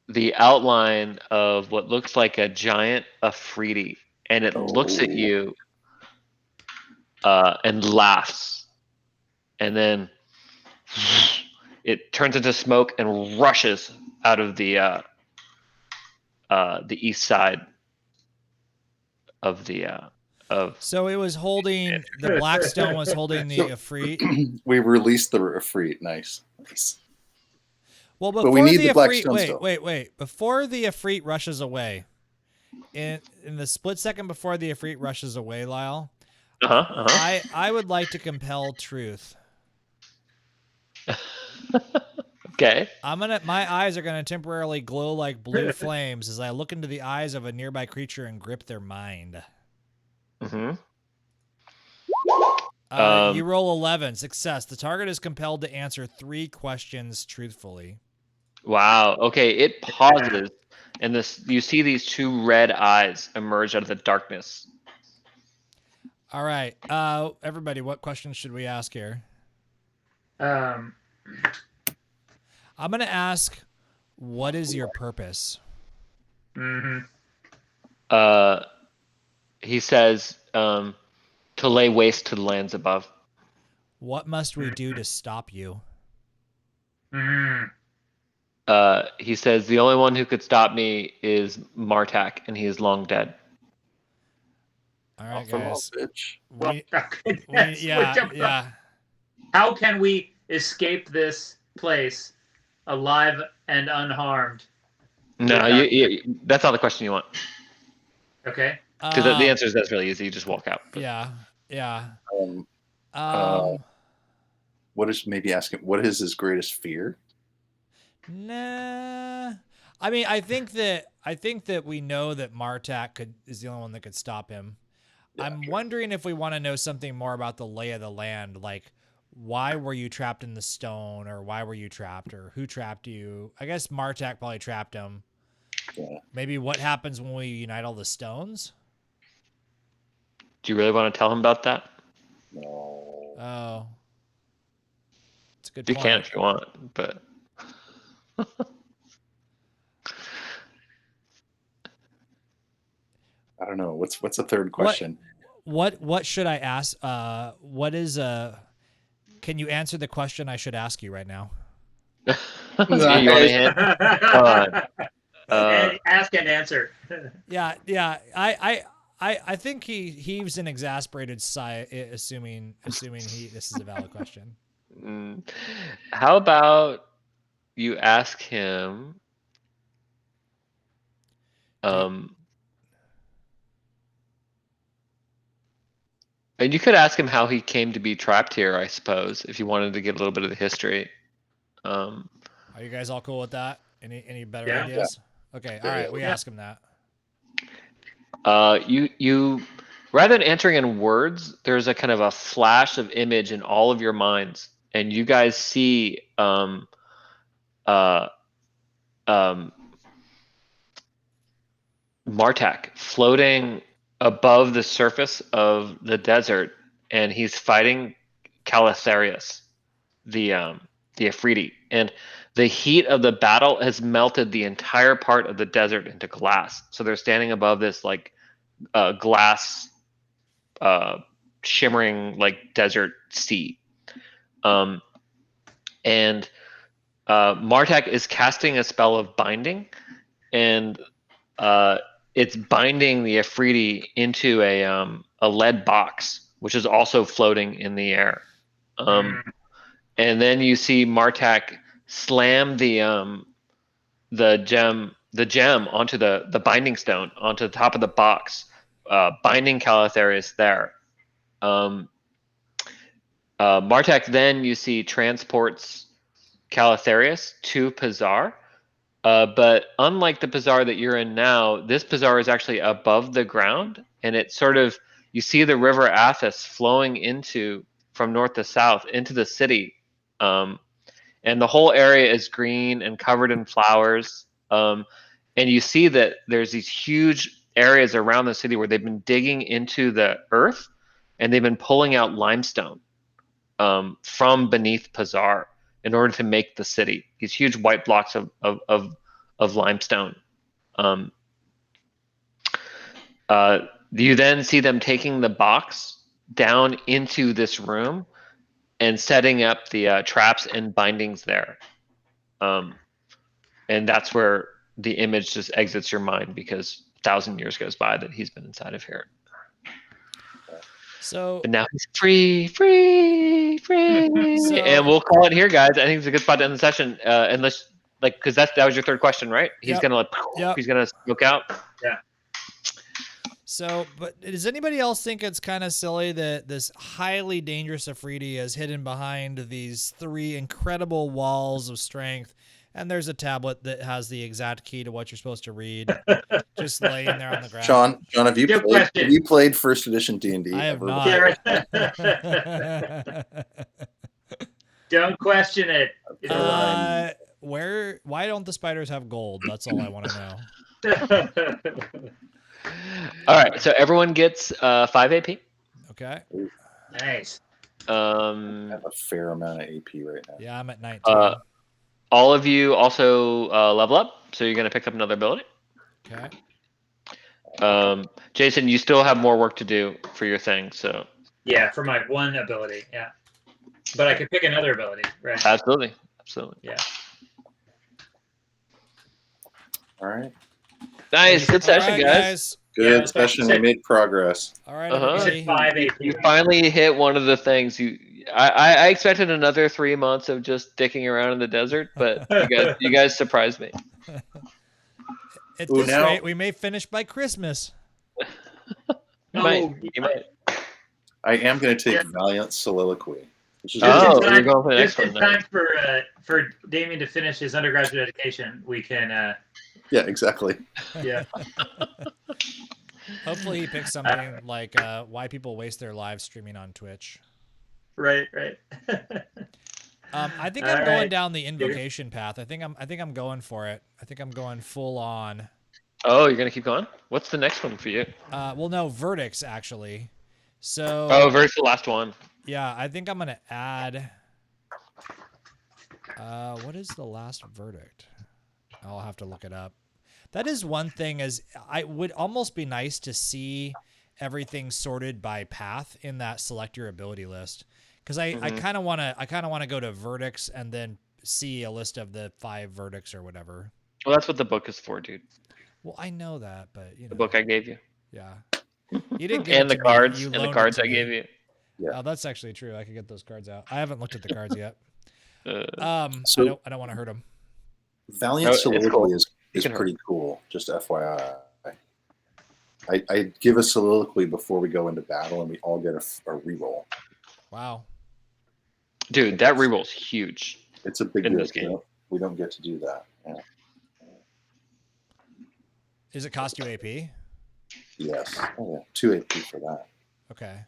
the outline of what looks like a giant Afridi, and it looks at you and laughs, and then it turns into smoke and rushes out of the east side of the So it was holding the black stone was holding the Ifrit. We released the Ifrit. Nice. Well, before we need the the black Ifrit, stone still. wait. Before the Ifrit rushes away, in the split second before the Ifrit rushes away, Lyle, I would like to compel truth. Okay. My eyes are gonna temporarily glow like blue flames as I look into the eyes of a nearby creature and grip their mind. Mm-hmm. You roll 11. Success. The target is compelled to answer 3 questions truthfully. Wow. Okay. It pauses, and you see these 2 red eyes emerge out of the darkness. All right. Everybody, what questions should we ask here? I'm going to ask, what is your purpose? Mm-hmm. he says to lay waste to the lands above. What must we do to stop you? Mm. He says the only one who could stop me is Martak, and he is long dead. All right, Off the wall, guys. bitch. Yeah. How can we escape this place alive and unharmed? No, that's not the question you want. Okay. Because the answer is that's really easy. You just walk out. But. Yeah. What is maybe asking? What is his greatest fear? Nah. I mean, I think that we know that Martak is the only one that could stop him. Yeah, I'm wondering if we want to know something more about the lay of the land, like why were you trapped in the stone, or why were you trapped, or who trapped you? I guess Martak probably trapped him. Yeah. Maybe what happens when we unite all the stones? Do you really want to tell him about that? No. Oh. It's a good You point. can if you want, but I don't know. What's the third question? What should I ask? What is can you answer the question I should ask you right now? You want a hint? Ask and answer. Yeah. I think he heaves an exasperated sigh, assuming this is a valid question. How about you ask him? And you could ask him how he came to be trapped here, I suppose, if you wanted to get a little bit of the history. Are you guys all cool with that? Any better ideas? Yeah. Okay, all right, we ask him that. You rather than answering in words, there's a kind of a flash of image in all of your minds, and you guys see Martak floating above the surface of the desert, and he's fighting Calatharius, the Afridi, and the heat of the battle has melted the entire part of the desert into glass. So they're standing above this like glass, shimmering like desert sea, and Martak is casting a spell of binding, and it's binding the Afridi into a lead box, which is also floating in the air. And then you see Martak slam the gem onto the binding stone onto the top of the box, binding Calatharius there. Martak then you see transports Calatharius to Pizar. But unlike the Pizar that you're in now, this Pizar is actually above the ground, and it's sort of, you see the river Athos flowing from north to south into the city. And the whole area is green and covered in flowers. And you see that there's these huge areas around the city where they've been digging into the earth, and they've been pulling out limestone from beneath Pizar in order to make the city. These huge white blocks of limestone. You then see them taking the box down into this room and setting up the traps and bindings there. And that's where the image just exits your mind, because 1,000 years goes by that he's been inside of here. So, but now he's free. And we'll call it here, guys. I think it's a good spot to end the session. Unless, because that was your third question, right? He's gonna he's gonna smoke out. Yeah. So, but does anybody else think it's kind of silly that this highly dangerous Afridi is hidden behind these 3 incredible walls of strength, and there's a tablet that has the exact key to what you're supposed to read, just laying there on the ground? Sean, have you played first edition D&D? I have not. Don't question it. Why don't the spiders have gold? That's all I want to know. All right, so everyone gets 5 AP. Okay. Nice. I have a fair amount of AP right now. Yeah, I'm at 19. All of you also level up, so you're going to pick up another ability. Okay. Jason, you still have more work to do for your thing, so. Yeah, for my one ability, yeah. But I could pick another ability, right? Absolutely. Yeah. All right. Nice. Good session, All right, guys. Good Yeah, session. We made progress. All right, Uh-huh. everybody. You said 5 AP. You finally hit one of the things I expected another 3 months of just dicking around in the desert, but you guys surprised me. At Ooh, this now- rate, we may finish by Christmas. You might. Oh, You might. I am going to take Yeah. Valiant Soliloquy. Which is Oh, Just in you're time, going for the next just in one then. time for Damien to finish his undergraduate education, we can. yeah, exactly. Yeah. Hopefully, he picks something like why people waste their lives streaming on Twitch. Right. I think All I'm going right. down the invocation path. I think I'm going for it. I think I'm going full on. Oh, you're gonna keep going? What's the next one for you? Well, no, verdicts actually. So Oh, verse the last one. yeah, I think I'm gonna add. What is the last verdict? I'll have to look it up. That is one thing. Is I would almost be nice to see everything sorted by path in that select your ability list, because I kind of want to go to verdicts and then see a list of the 5 verdicts or whatever. Well, that's what the book is for, dude. Well, I know that, but you know. The book I gave you. Yeah. You didn't give And it the to cards. me. You And the loaned it cards to I me. gave you. Yeah. Oh, that's actually true. I could get those cards out. I haven't looked at the cards yet. So- I don't want to hurt them. Valiant No, it's Soliloquy cool. is can hurt. pretty cool, just FYI. I give a soliloquy before we go into battle, and we all get a reroll. Wow. Dude, that reroll's huge. It's a big In deal. this game. We don't get to do that. Yeah. Does it cost you AP? Yes. Oh, yeah. 2 AP for that. Okay.